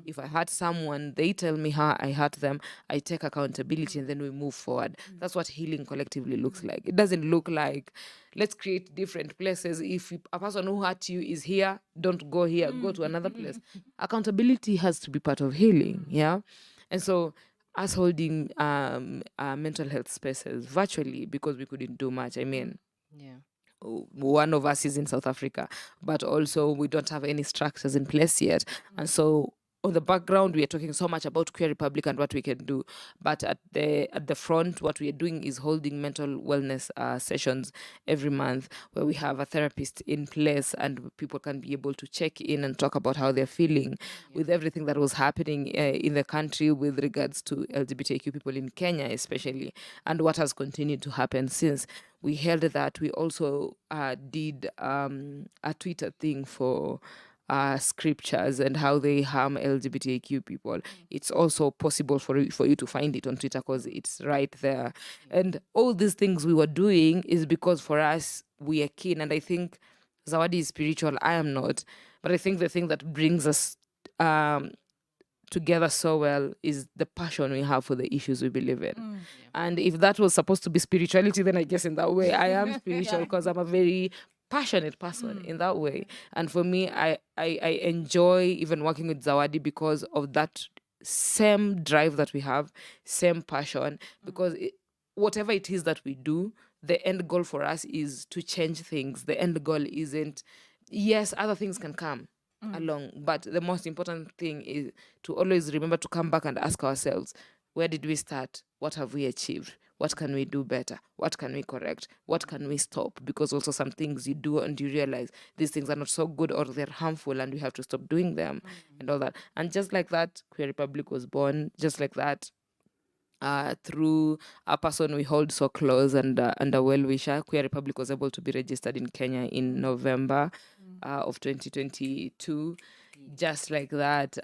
S2: If I hurt someone, they tell me how I hurt them, I take accountability, and then we move forward. That's what healing collectively looks like. It doesn't look like, let's create different places. If a person who hurt you is here, don't go here, go to another place. Accountability has to be part of healing, yeah? And so us holding mental health spaces virtually, because we couldn't do much. I mean,
S3: Yeah.
S2: one of us is in South Africa, but also we don't have any structures in place yet. And so on the background, we are talking so much about Queer Republic and what we can do. But at the front, what we are doing is holding mental wellness sessions every month, where we have a therapist in place and people can be able to check in and talk about how they're feeling with everything that was happening in the country with regards to LGBTQ people in Kenya, especially, and what has continued to happen since. We held that. We also did a Twitter thing for scriptures and how they harm LGBTQ people. It's also possible for you to find it on Twitter because it's right there. And all these things we were doing is because for us, we are keen. And I think Zawadi is spiritual. I am not. But I think the thing that brings us together so well is the passion we have for the issues we believe in. And if that was supposed to be spirituality, then I guess in that way I am spiritual because I'm a very passionate person in that way. And for me, I enjoy even working with Zawadi because of that same drive that we have, same passion, because whatever it is that we do, the end goal for us is to change things. The end goal isn't, yes, other things can come along, but the most important thing is to always remember to come back and ask ourselves, where did we start? What have we achieved? What can we do better? What can we correct? What can we stop? Because also some things you do and you realize these things are not so good or they're harmful and we have to stop doing them and all that. And just like that, Queer Republic was born. Just like that, through a person we hold so close and a well-wisher, Queer Republic was able to be registered in Kenya in November of 2022. Just like that,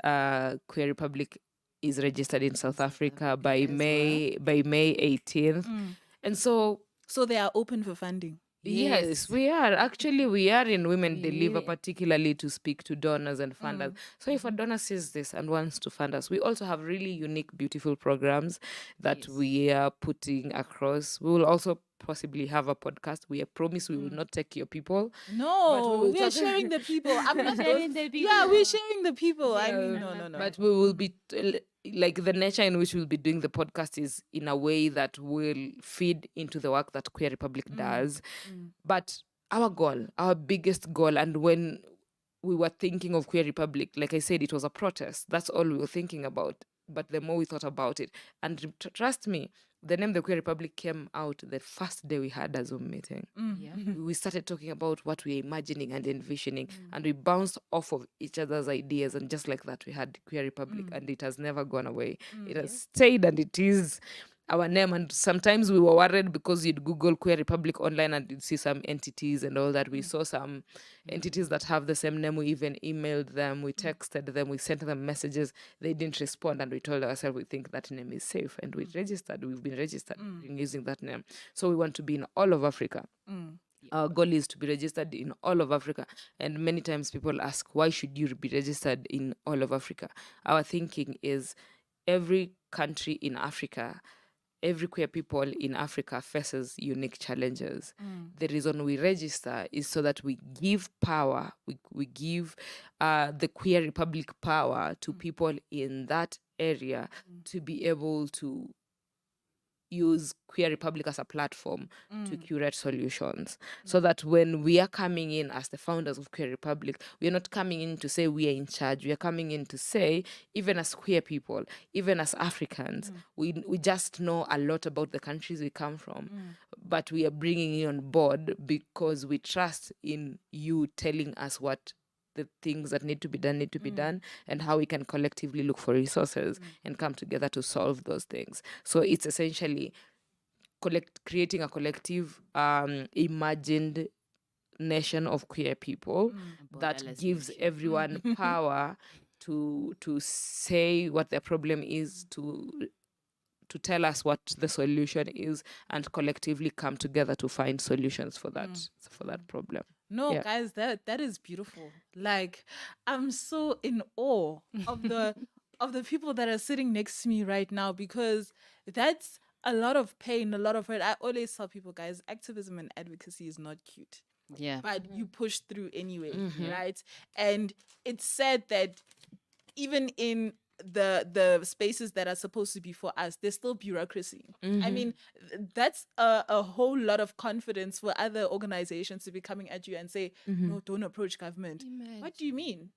S2: Queer Republic is registered in South Africa by May 18th. And so
S1: they are open for funding.
S2: Yes, we are. Actually, we are in Women Deliver, particularly to speak to donors and funders. So if a donor sees this and wants to fund us, we also have really unique, beautiful programs that we are putting across. We will also possibly have a podcast. We promise we will not take your people.
S1: No, we are sharing the people. I'm not sharing the people. Yeah, we're sharing the people. I mean, no.
S2: But we will be like the nature in which we'll be doing the podcast is in a way that will feed into the work that Queer Republic does. But our goal, our biggest goal, and when we were thinking of Queer Republic, like I said, it was a protest. That's all we were thinking about. But the more we thought about it, and trust me, the name the Queer Republic came out the first day we had a Zoom meeting. We started talking about what we were imagining and envisioning, and we bounced off of each other's ideas, and just like that, we had Queer Republic, and it has never gone away. It has stayed, and it is our name. And sometimes we were worried because you'd Google Queer Republic online and you'd see some entities and all that. We saw some entities that have the same name. We even emailed them, we texted them, we sent them messages. They didn't respond, and we told ourselves we think that name is safe, and we registered. We've been registered using that name. So we want to be in all of Africa. Our goal is to be registered in all of Africa. And many times people ask, why should you be registered in all of Africa? Our thinking is every country in Africa, every queer people in Africa faces unique challenges. The reason we register is so that we give power, we give the Queer Republic power to people in that area to be able to use Queer Republic as a platform to curate solutions, so that when we are coming in as the founders of Queer Republic, we are not coming in to say we are in charge. We are coming in to say, even as queer people, even as Africans, we just know a lot about the countries we come from, but we are bringing you on board because we trust in you telling us what the things that need to be done and how we can collectively look for resources and come together to solve those things. So it's essentially creating a collective imagined nation of queer people that gives everyone power to say what their problem is, to tell us what the solution is, and collectively come together to find solutions for that problem.
S1: No,
S2: Yeah.
S1: guys, that is beautiful. Like, I'm so in awe of the people that are sitting next to me right now, because that's a lot of pain, a lot of hurt. I always tell people, guys, activism and advocacy is not cute,
S3: Yeah.
S1: but you push through anyway,
S3: Mm-hmm.
S1: right? And it's said that even in the spaces that are supposed to be for us, there's still bureaucracy. I mean, that's a whole lot of confidence for other organizations to be coming at you and say, no, don't approach government. What do you mean?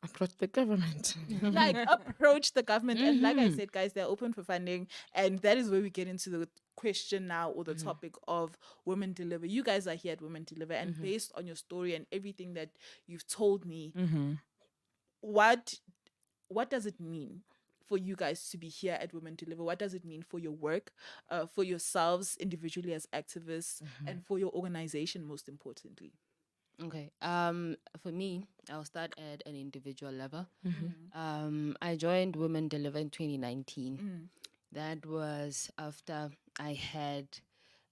S2: Approach the government.
S1: Like, approach the government. And like I said, guys, they're open for funding, and that is where we get into the question now, or the topic of Women Deliver. You guys are here at Women Deliver, and based on your story and everything that you've told me, what what does it mean for you guys to be here at Women Deliver? What does it mean for your work, for yourselves individually as activists, and for your organization, most importantly?
S3: Okay. For me, I'll start at an individual level. I joined Women Deliver in 2019. That was after I had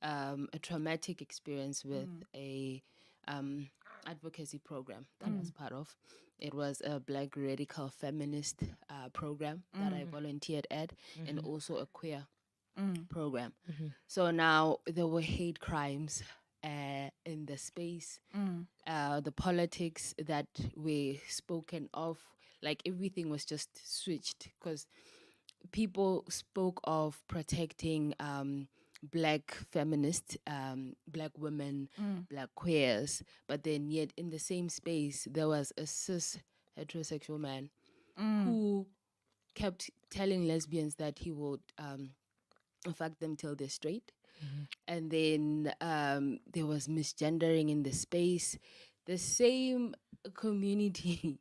S3: a traumatic experience with a advocacy program that I was part of. It was a Black radical feminist program that I volunteered at, and also a queer program. So now there were hate crimes in the space, the politics that were spoken of, like everything was just switched because people spoke of protecting black feminists, black women, black queers, but then yet in the same space there was a cis heterosexual man who kept telling lesbians that he would fuck them till they're straight. And then there was misgendering in the space, the same community.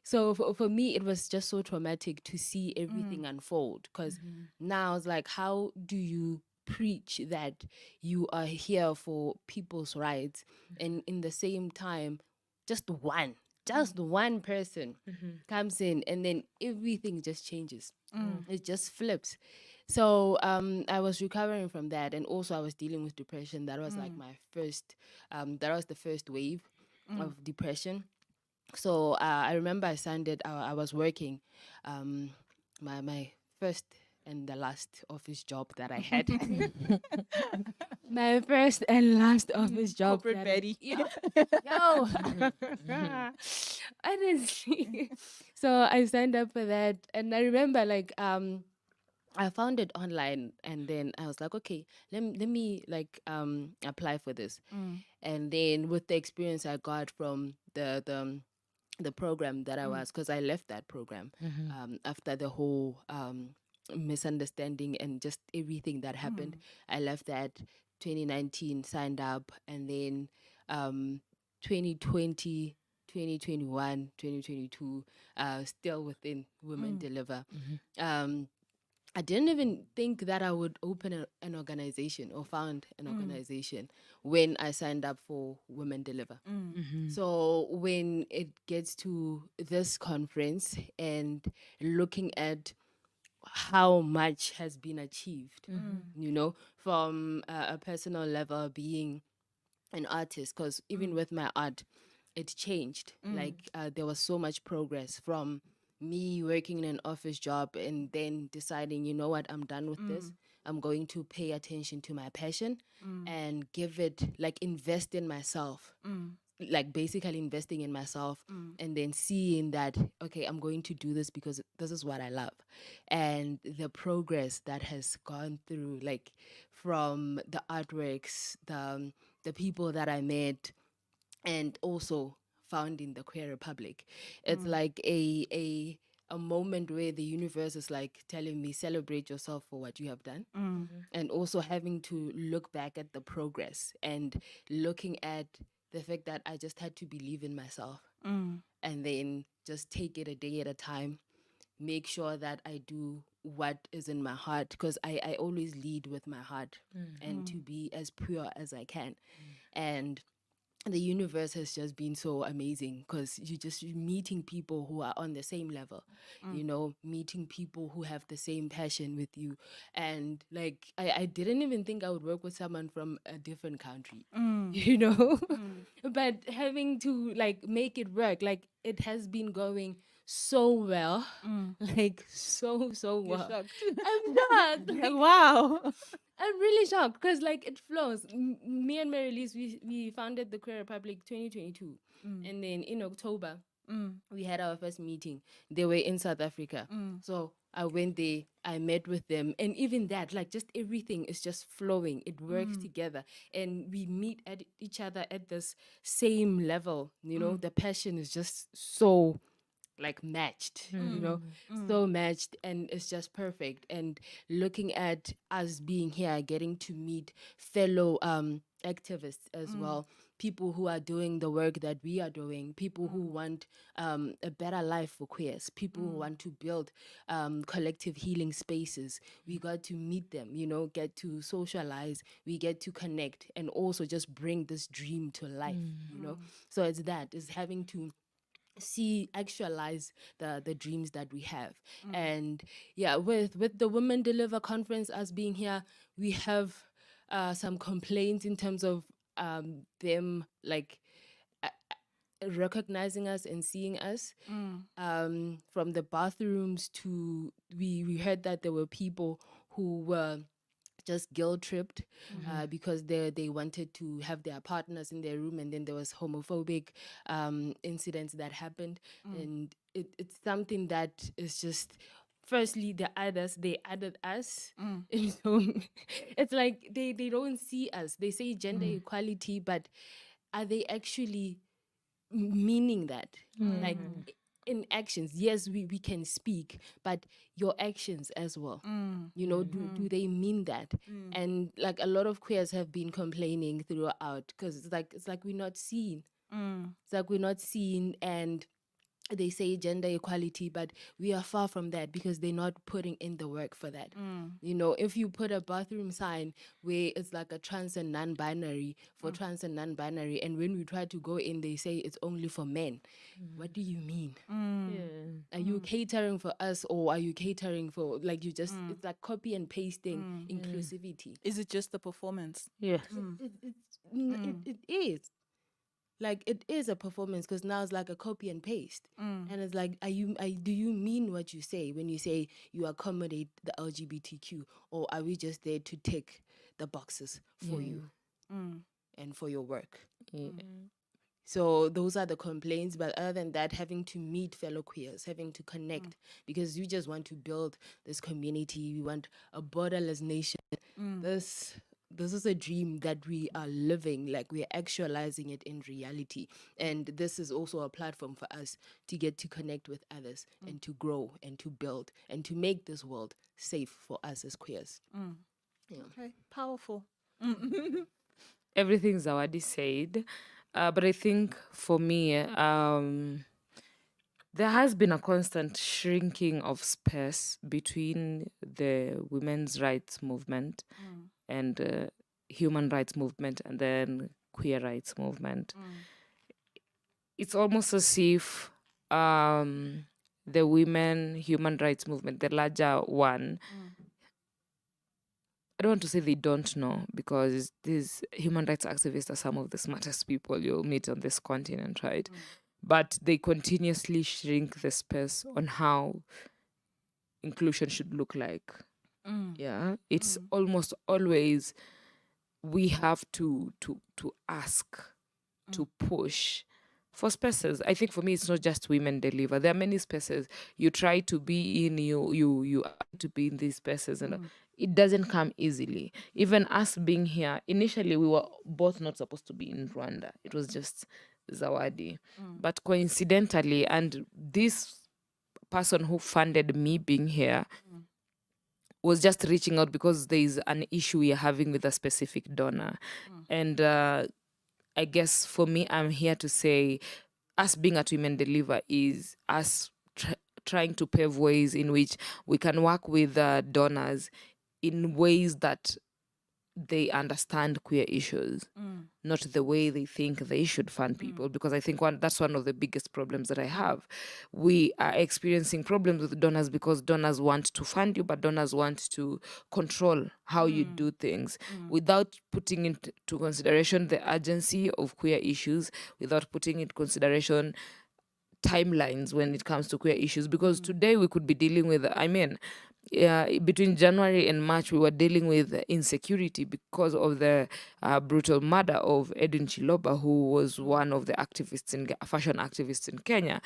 S3: So for me, it was just so traumatic to see everything unfold, because now it's like, how do you preach that you are here for people's rights, and in the same time, just one person comes in, and then everything just changes. It just flips. So I was recovering from that, and also I was dealing with depression. That was like my first. That was the first wave of depression. So I remember I signed it. I was working, my first and the last office job that I had. My first and last office job.
S1: Corporate Betty.
S3: Yo. Honestly. So I signed up for that, and I remember like I found it online, and then I was like, okay, let me like apply for this. And then with the experience I got from the program that I was, because I left that program after the whole misunderstanding and just everything that happened. I left that 2019, signed up, and then 2020, 2021, 2022, still within Women Deliver. I didn't even think that I would open an organization or found an organization when I signed up for Women Deliver. So when it gets to this conference and looking at how much has been achieved, you know, from a personal level, being an artist, because even with my art, it changed. Like there was so much progress from me working in an office job and then deciding, you know what, I'm done with this. I'm going to pay attention to my passion and give it, like, invest in myself. Like basically investing in myself, and then seeing that, okay, I'm going to do this because this is what I love. And the progress that has gone through, like from the artworks, the people that I met, and also founding the Queer Republic. It's like a moment where the universe is like telling me, celebrate yourself for what you have done. And also having to look back at the progress and looking at the fact that I just had to believe in myself, and then just take it a day at a time, make sure that I do what is in my heart, because I always lead with my heart, and to be as pure as I can. And the universe has just been so amazing because you're meeting people who are on the same level, meeting people who have the same passion with you. And like, I didn't even think I would work with someone from a different country, but having to like make it work, like it has been going so well, like so
S1: You're
S3: well.
S1: shocked.
S3: I'm shocked. Like,
S1: Wow.
S3: I'm really shocked because like it flows. Me and Mary Liz, we founded the Queer Republic 2022, and then in October we had our first meeting. They were in South Africa, so I went there. I met with them, and even that, like, just everything is just flowing. It works together, and we meet at each other at this same level. The passion is just so like matched, so matched, and it's just perfect. And looking at us being here, getting to meet fellow activists as well, people who are doing the work that we are doing, people who want a better life for queers, people who want to build collective healing spaces. We got to meet them, get to socialize, we get to connect, and also just bring this dream to life. So it's having to actualize the dreams that we have. And yeah, with the Women Deliver conference, us being here, we have some complaints in terms of them like recognizing us and seeing us, from the bathrooms to we heard that there were people who were just guilt tripped because they wanted to have their partners in their room, and then there was homophobic incidents that happened. And it's something that is just, firstly, they added us. And so it's like they don't see us. They say gender equality, but are they actually meaning that? Like, in actions, yes, we can speak, but your actions as well, do they mean that? And like a lot of queers have been complaining throughout, because it's like we're not seen. It's like we're not seen, and they say gender equality, but we are far from that because they're not putting in the work for that. If you put a bathroom sign where it's like a trans and non-binary for trans and non-binary, and when we try to go in, they say it's only for men. What do you mean? Are you catering for us, or are you catering for, like, you just, it's like copy and pasting inclusivity.
S1: Is it just the performance?
S2: Yes.
S3: It is. Like, it is a performance, because now it's like a copy and paste. And it's like, do you mean what you say when you say you accommodate the LGBTQ, or are we just there to tick the boxes for you and for your work? So those are the complaints. But other than that, having to meet fellow queers, having to connect, because we just want to build this community. We want a borderless nation. This is a dream that we are living, like we're actualizing it in reality. And this is also a platform for us to get to connect with others and to grow and to build and to make this world safe for us as queers. Yeah.
S1: Okay, powerful.
S2: Everything Zawadi said. But I think for me, there has been a constant shrinking of space between the women's rights movement and human rights movement, and then queer rights movement. It's almost as if the women human rights movement, the larger one, I don't want to say they don't know, because these human rights activists are some of the smartest people you'll meet on this continent, right? But they continuously shrink the space on how inclusion should look like. Yeah, it's almost always we have to ask, to push for spaces. I think for me, it's not just Women Deliver. There are many spaces you try to be in, you are to be in these spaces, and it doesn't come easily. Even us being here, initially we were both not supposed to be in Rwanda. It was just Zawadi. But coincidentally, and this person who funded me being here was just reaching out because there is an issue we are having with a specific donor. And I guess for me, I'm here to say us being at Women Deliver is us trying to pave ways in which we can work with donors in ways that they understand queer issues, not the way they think they should fund people. Because I think that's one of the biggest problems that I have. We are experiencing problems with donors because donors want to fund you, but donors want to control how you do things without putting into consideration the urgency of queer issues, without putting into consideration timelines when it comes to queer issues. Because today we could be dealing with, between January and March, we were dealing with insecurity because of the brutal murder of Edwin Chiloba, who was one of the fashion activists in Kenya.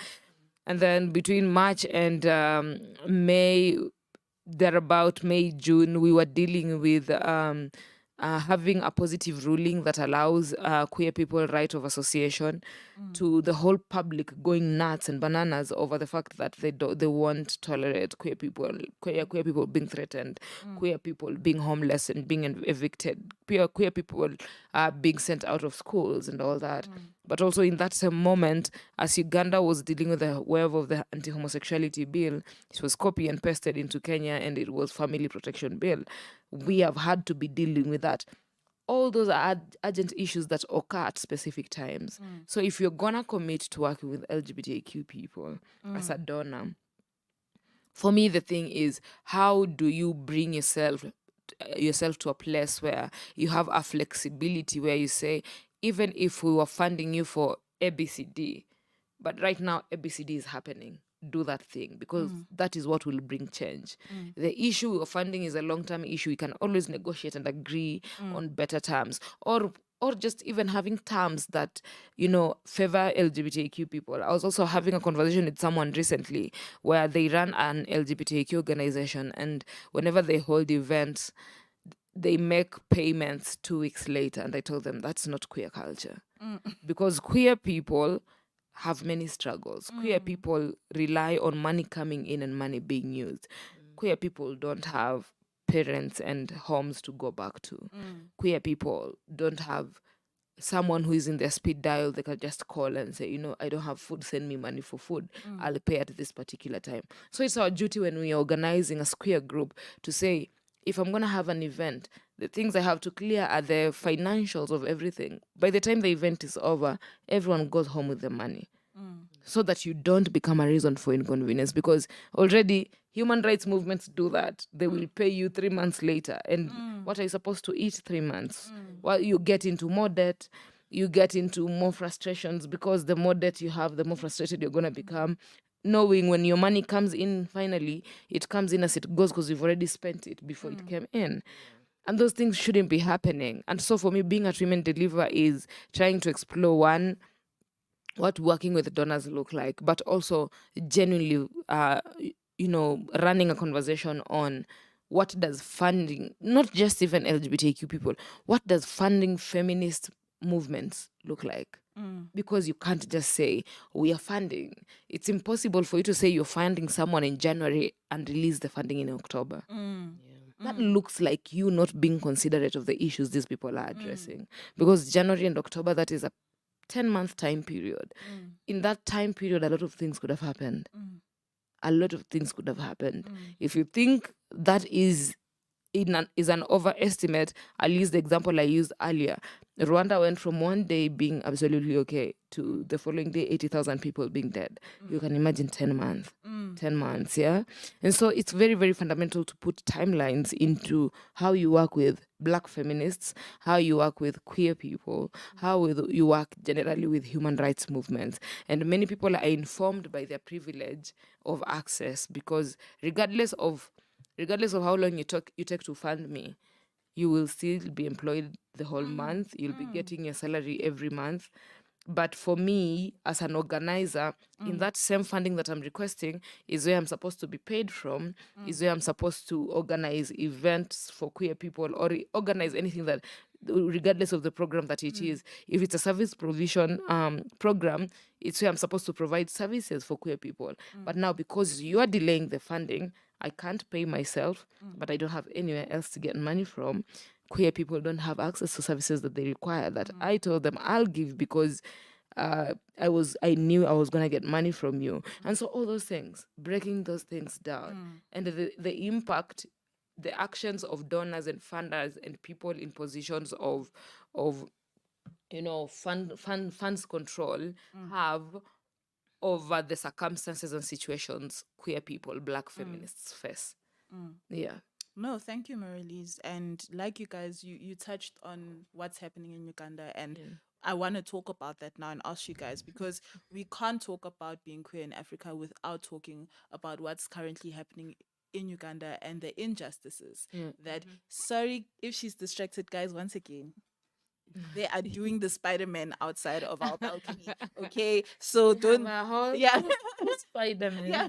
S2: And then between March and May, May, June, we were dealing with having a positive ruling that allows queer people right of association, to the whole public going nuts and bananas over the fact that they won't tolerate queer people being threatened, queer people being homeless and being evicted, queer people being sent out of schools and all that. But also in that same moment, as Uganda was dealing with the wave of the anti-homosexuality bill, it was copy and pasted into Kenya, and it was family protection bill. We have had to be dealing with that. All those are urgent issues that occur at specific times. So if you're gonna commit to working with LGBTQ people as a donor, for me the thing is, how do you bring yourself to a place where you have a flexibility, where you say, even if we were funding you for ABCD, but right now ABCD is happening, do that thing, because that is what will bring change. The issue of funding is a long-term issue. You can always negotiate and agree on better terms, or just even having terms that, favor LGBTQ people. I was also having a conversation with someone recently where they run an LGBTQ organization, and whenever they hold events, they make payments 2 weeks later. And I told them that's not queer culture. Because queer people have many struggles. Queer people rely on money coming in and money being used. Queer people don't have parents and homes to go back to. Queer people don't have someone who is in their speed dial they can just call and say, I don't have food, send me money for food. I'll pay at this particular time. So it's our duty when we are organizing a queer group to say, if I'm going to have an event, the things I have to clear are the financials of everything. By the time the event is over, everyone goes home with the money. So that you don't become a reason for inconvenience, because already human rights movements do that. They will pay you 3 months later. And what are you supposed to eat 3 months? Well, you get into more debt, you get into more frustrations, because the more debt you have, the more frustrated you're going to become. Knowing when your money comes in, finally, it comes in as it goes, because you've already spent it before it came in. And those things shouldn't be happening. And so for me, being a women deliverer is trying to explore, one, what working with donors look like, but also genuinely, running a conversation on what does funding, not just even LGBTQ people, what does funding feminist movements look like? Because you can't just say, we are funding. It's impossible for you to say you're funding someone in January and release the funding in October. That looks like you not being considerate of the issues these people are addressing. Because January and October, that is a 10-month time period. In that time period, a lot of things could have happened. A lot of things could have happened. If you think that is an overestimate, I'll use the example I used earlier. Rwanda went from one day being absolutely okay to the following day 80,000 people being dead. You can imagine 10 months. 10 months, yeah? And so it's very, very fundamental to put timelines into how you work with Black feminists, how you work with queer people, how you work generally with human rights movements. And many people are informed by their privilege of access, because regardless of how long you take to fund me, you will still be employed the whole month. You'll be getting your salary every month. But for me, as an organizer, in that same funding that I'm requesting is where I'm supposed to be paid from, is where I'm supposed to organize events for queer people, or organize anything that, regardless of the program that it is. If it's a service provision program, it's where I'm supposed to provide services for queer people. But now, because you are delaying the funding, I can't pay myself, but I don't have anywhere else to get money from. Queer people don't have access to services that they require, that I told them I'll give, because I knew I was gonna get money from you. And so all those things, breaking those things down, and the impact the actions of donors and funders and people in positions of funds control have over the circumstances and situations queer people, Black feminists face. Yeah.
S1: No, thank you, Marilise. And like you guys, you touched on what's happening in Uganda, and I want to talk about that now and ask you guys, because we can't talk about being queer in Africa without talking about what's currently happening in Uganda and the injustices that, sorry if she's distracted, guys, once again. They are doing the Spider-Man outside of our balcony. Okay. So don't yeah.
S2: Spider-Man.
S1: Yeah.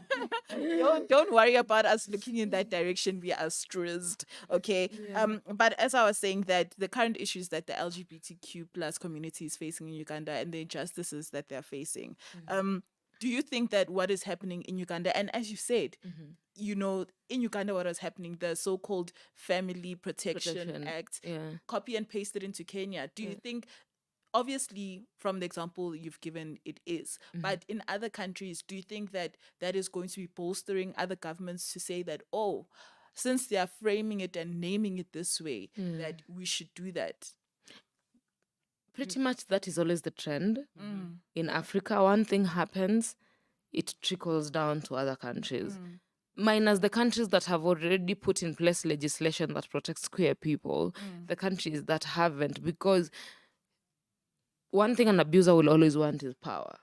S1: don't worry about us looking in that direction. We are stressed. Okay. But as I was saying, that the current issues that the LGBTQ plus community is facing in Uganda and the injustices that they're facing. Do you think that what is happening in Uganda, and as you said, in Uganda, what was happening, the so-called Family Protection Act, copy and pasted into Kenya. Do you think, obviously, from the example you've given, it is, but in other countries, do you think that that is going to be bolstering other governments to say that, oh, since they are framing it and naming it this way, that we should do that?
S2: Pretty much that is always the trend. In Africa, one thing happens, it trickles down to other countries. Minus the countries that have already put in place legislation that protects queer people, the countries that haven't, because one thing an abuser will always want is power.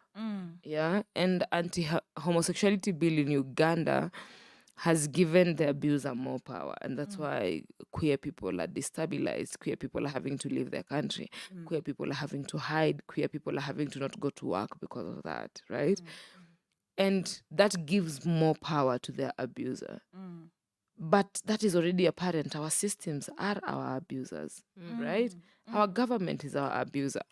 S2: Yeah, and anti-homosexuality bill in Uganda has given the abuser more power, and that's why queer people are destabilized. Queer people are having to leave their country. Queer people are having to hide. Queer people are having to not go to work because of that, right? And that gives more power to their abuser. But that is already apparent. Our systems are our abusers, right? Our government is our abuser.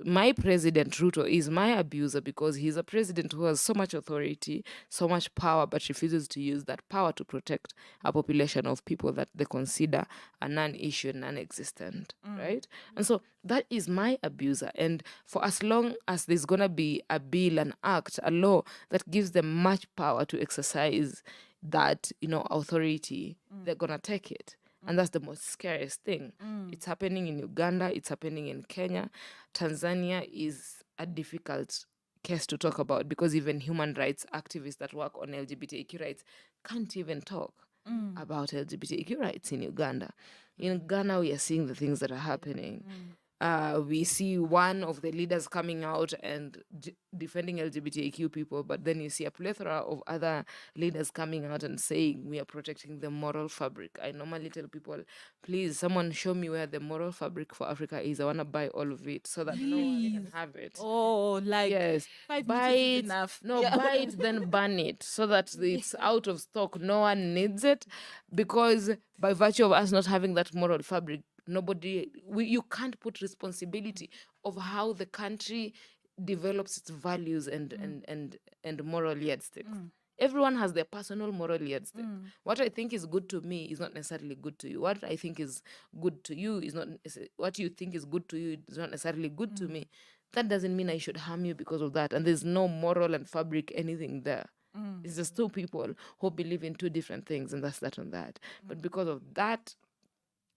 S2: My president, Ruto, is my abuser because he's a president who has so much authority, so much power, but refuses to use that power to protect a population of people that they consider a non-issue, non-existent, right? And so that is my abuser. And for as long as there's going to be a bill, an act, a law that gives them much power to exercise that authority, they're gonna take it. And that's the most scariest thing. It's happening in Uganda, it's happening in Kenya. Tanzania is a difficult case to talk about because even human rights activists that work on LGBTQ rights can't even talk about LGBTQ rights in Uganda. In Ghana, we are seeing the things that are happening. We see one of the leaders coming out and defending LGBTQ people, but then you see a plethora of other leaders coming out and saying we are protecting the moral fabric. I normally tell people, please, someone show me where the moral fabric for Africa is. I want to buy all of it so that no one can have it.
S1: Oh, like
S2: yes,
S1: 5
S2: buy
S1: meters is
S2: it.
S1: enough.
S2: No, buy it, then burn it so that it's out of stock. No one needs it because by virtue of us not having that moral fabric, you can't put responsibility of how the country develops its values and moral yardsticks. Everyone has their personal moral yardstick. What I think is good to me is not necessarily good to you. What I think is good to you is not what you think is good to you is not necessarily good to me. That doesn't mean I should harm you because of that. And there's no moral and fabric anything there. It's just two people who believe in two different things, and that's that and that. But because of that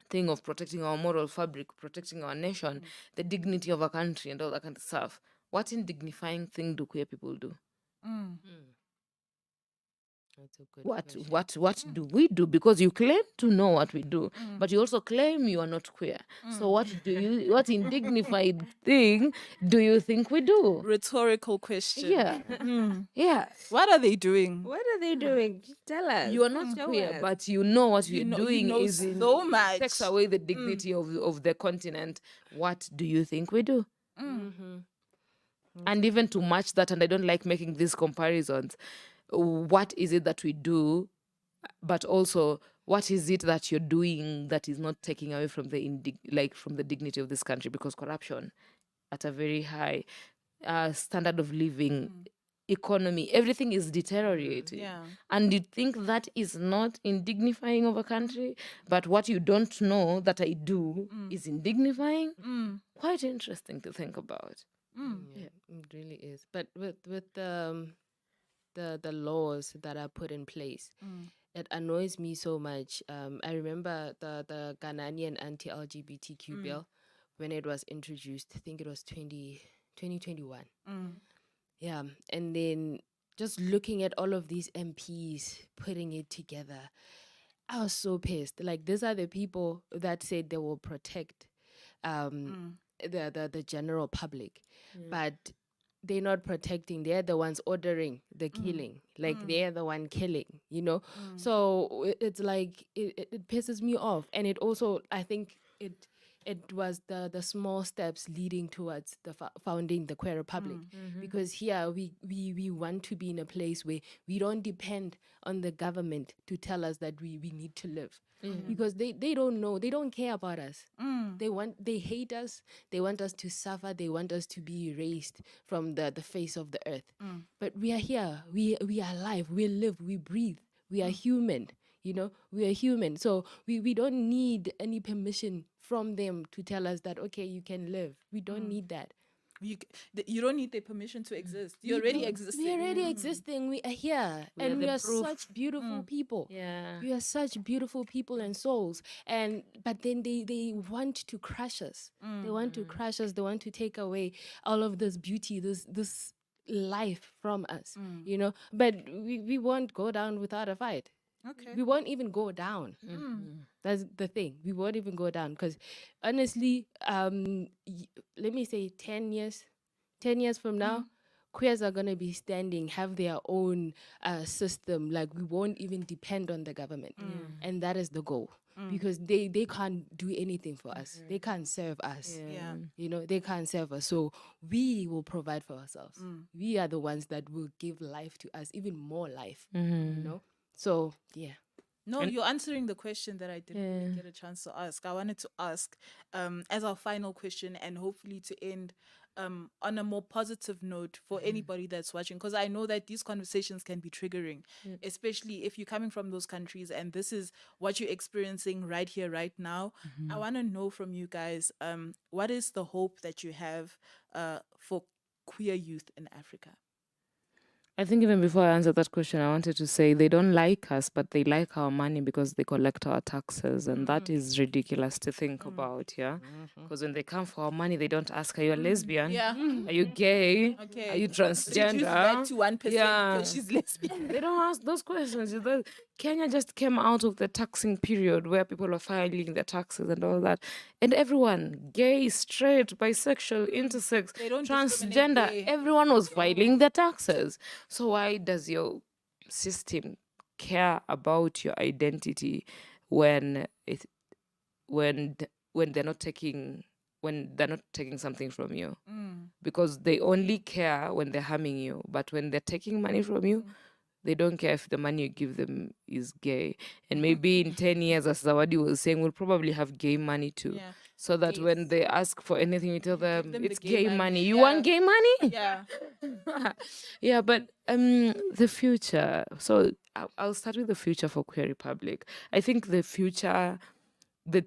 S2: thing of protecting our moral fabric, protecting our nation, the dignity of our country and all that kind of stuff, what indignifying thing do queer people do?
S3: That's a good question.
S2: What do we do? Because you claim to know what we do, but you also claim you are not queer. So what indignified thing do you think we do?
S1: Rhetorical question.
S2: Yeah. Yeah.
S1: What are they doing?
S3: What are they doing? Tell us.
S2: You are not queer, but you know what you're doing is
S1: so much.
S2: takes away the dignity of the continent. What do you think we do? And even to match that, and I don't like making these comparisons, what is it that we do, but also what is it that you're doing that is not taking away from from the dignity of this country? Because corruption at a very high standard of living, economy, everything is deteriorating. And you think that is not indignifying of a country, but what you don't know that I do is indignifying? Quite interesting to think about.
S3: Yeah, it really is. But with the laws that are put in place. It annoys me so much. I remember the Ghanaian anti-LGBTQ bill when it was introduced. I think it was 2021. Yeah, and then just looking at all of these MPs putting it together, I was so pissed. Like, these are the people that said they will protect the general public, but they're not protecting. They're the ones ordering the killing. Like, they're the one killing, you know. So it's like it pisses me off, and it also, I think it was the small steps leading towards the founding the Queer Republic, because here we want to be in a place where we don't depend on the government to tell us that we need to live, because they don't know, they don't care about us. They hate us, they want us to suffer, they want us to be erased from the face of the earth. But we are here, we are alive, we live, we breathe, we are human. You know, we are human. So we don't need any permission from them to tell us that, okay, you can live. We don't need that.
S1: You don't need their permission to exist. You're already existing.
S3: We're already existing. We are here. And we are such beautiful people.
S2: Yeah.
S3: We are such beautiful people and souls. But then they want to crush us. They want to crush us. They want to take away all of this beauty, this life from us. You know? But we won't go down without a fight.
S1: Okay.
S3: We won't even go down. That's the thing. We won't even go down, because honestly, let me say 10 years from now, queers are going to be standing, have their own system. Like, we won't even depend on the government. And that is the goal, because they can't do anything for us. They can't serve us.
S1: Yeah.
S3: You know, they can't serve us. So we will provide for ourselves. We are the ones that will give life to us, even more life, you know? So, yeah.
S1: No, you're answering the question that I didn't really get a chance to ask. I wanted to ask, as our final question, and hopefully to end on a more positive note for anybody that's watching, because I know that these conversations can be triggering, especially if you're coming from those countries and this is what you're experiencing right here, right now. I want to know from you guys, what is the hope that you have for queer youth in Africa?
S2: I think even before I answer that question, I wanted to say they don't like us, but they like our money because they collect our taxes. And that is ridiculous to think about, yeah? Because when they come for our money, they don't ask, are you a lesbian?
S1: Yeah.
S2: Are you gay?
S1: Okay.
S2: Are you
S1: Reduce
S2: transgender?
S1: that to 1%
S2: Yeah.
S1: because she's lesbian.
S2: They don't ask those questions. Kenya just came out of the taxing period where people are filing their taxes and all that. And everyone, gay, straight, bisexual, intersex,
S1: They don't discriminate
S2: transgender,
S1: there.
S2: everyone was filing their taxes. So why does your system care about your identity when they're not taking something from you? Because they only care when they're harming you, but when they're taking money from you, they don't care if the money you give them is gay. And maybe in 10 years, as Zawadi was saying, we'll probably have gay money too.
S1: Yeah.
S2: So that when they ask for anything, you tell them,
S1: them
S2: it's
S1: the gay
S2: gay
S1: money.
S2: money. You
S1: Yeah.
S2: want gay money?
S1: Yeah.
S2: Yeah, but the future. So I'll start with the future for Queer Republic. I think the future, the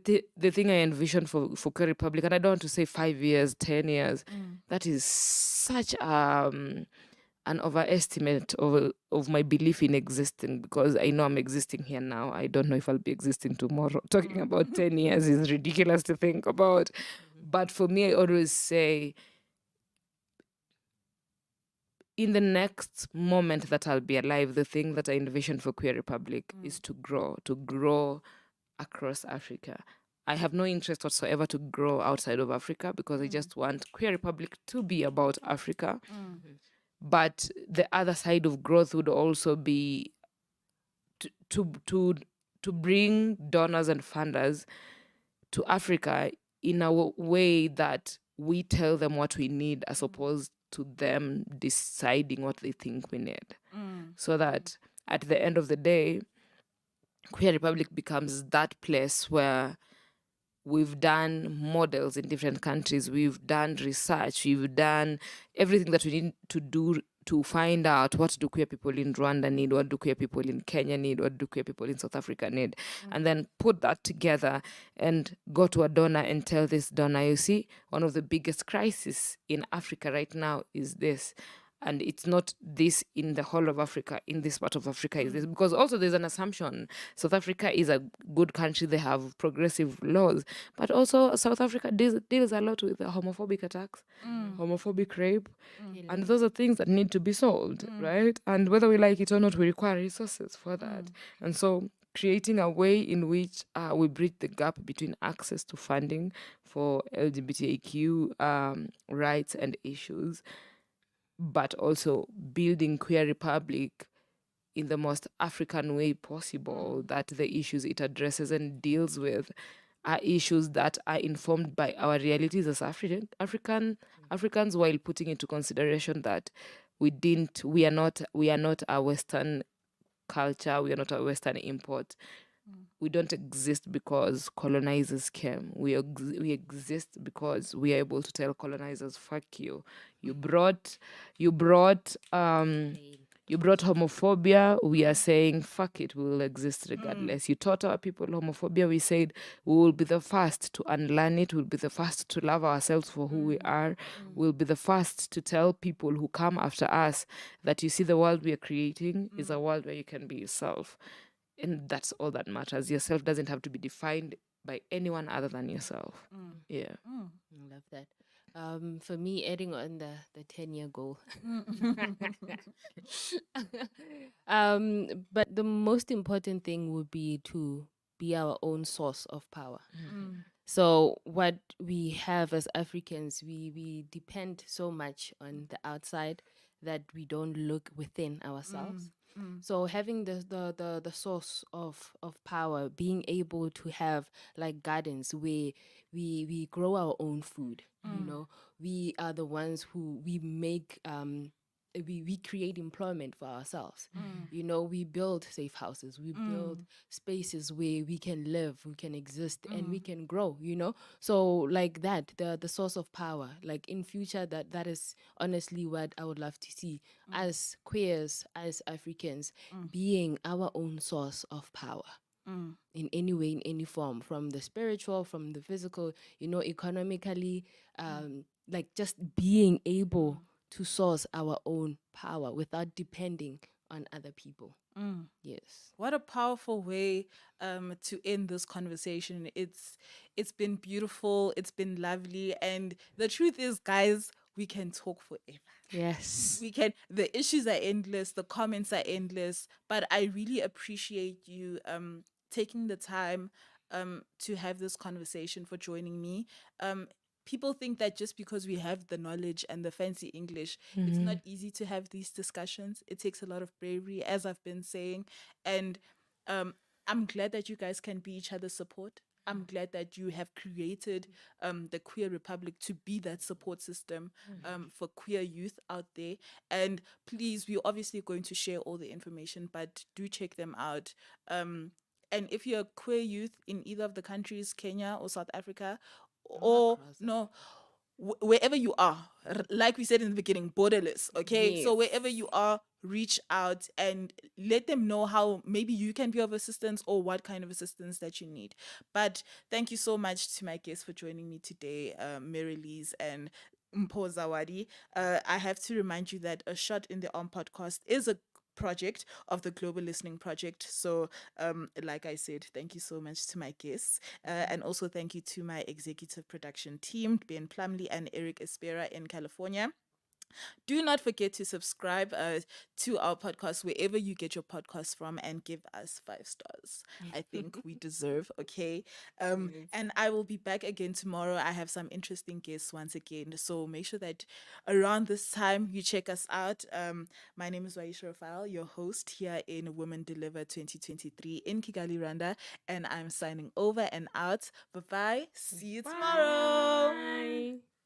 S2: thing I envision for Queer Republic, and I don't want to say 5 years, 10 years, that is such an overestimate of my belief in existing, because I know I'm existing here now. I don't know if I'll be existing tomorrow. Talking about 10 years is ridiculous to think about. But for me, I always say, in the next moment that I'll be alive, the thing that I envision for Queer Republic is to grow across Africa. I have no interest whatsoever to grow outside of Africa, because I just want Queer Republic to be about Africa. But the other side of growth would also be to bring donors and funders to Africa in a way that we tell them what we need, as opposed to them deciding what they think we need. So that at the end of the day, Queer Republic becomes that place where we've done models in different countries, we've done research, we've done everything that we need to do to find out what do queer people in Rwanda need, what do queer people in Kenya need, what do queer people in South Africa need, and then put that together and go to a donor and tell this donor, you see, one of the biggest crises in Africa right now is this. and it's not this in the whole of Africa. In this part of Africa is this, because also there's an assumption South Africa is a good country, they have progressive laws, but also South Africa deals a lot with homophobic attacks, homophobic rape, and those are things that need to be solved, right? And whether we like it or not, we require resources for that. And so creating a way in which we bridge the gap between access to funding for LGBTQ rights and issues, but also building Queer Republic in the most African way possible, that the issues it addresses and deals with are issues that are informed by our realities as Africans, while putting into consideration that we are not a Western culture, we are not a Western import. We don't exist because colonizers came. We exist because we are able to tell colonizers, "Fuck you! You brought you brought you brought homophobia. We are saying, fuck it, we will exist regardless. You taught our people homophobia. We said we will be the first to unlearn it. We'll be the first to love ourselves for who we are. We'll be the first to tell people who come after us that you see the world we are creating is a world where you can be yourself. And that's all that matters. Yourself doesn't have to be defined by anyone other than yourself." Yeah.
S3: I love that. For me, adding on the 10-year goal. But the most important thing would be to be our own source of power. So what we have as Africans, we depend so much on the outside that we don't look within ourselves. So having the source of power, being able to have like gardens where we grow our own food, you know, we are the ones who we make we create employment for ourselves. You know, we build safe houses, we build spaces where we can live, we can exist, and we can grow, you know. So like that, the source of power, like in future, that is honestly what I would love to see as queers, as Africans, being our own source of power. In any way, in any form, from the spiritual, from the physical, you know, economically, like just being able to source our own power without depending on other people. Yes.
S1: What a powerful way to end this conversation. It's been beautiful, it's been lovely, and the truth is, guys, we can talk forever.
S3: Yes.
S1: We can, the issues are endless, the comments are endless, but I really appreciate you taking the time to have this conversation, for joining me. People think that just because we have the knowledge and the fancy English, it's not easy to have these discussions. It takes a lot of bravery, as I've been saying. And I'm glad that you guys can be each other's support. I'm glad that you have created the Queer Republic to be that support system for queer youth out there. And please, we're obviously going to share all the information, but do check them out. And if you're a queer youth in either of the countries, Kenya or South Africa, or no, wherever you are, like we said in the beginning, borderless. Okay, so
S3: Yes.
S1: wherever you are, reach out and let them know how maybe you can be of assistance or what kind of assistance that you need. But thank you so much to my guests for joining me today, Mary Lise and Mpo Zawadi. I have to remind you that A Shot in the Arm podcast is a project of the Global Listening Project. So, like I said, thank you so much to my guests. And also thank you to my executive production team, Ben Plumley and Eric Espera in California. Do not forget to subscribe to our podcast wherever you get your podcasts from, and give us 5 stars. I think we deserve, okay? And I will be back again tomorrow. I have some interesting guests once again. So make sure that around this time you check us out. My name is Waisha Rafael, your host here in Women Deliver 2023 in Kigali, Rwanda. And I'm signing over and out. Bye bye. See you tomorrow.
S3: Bye.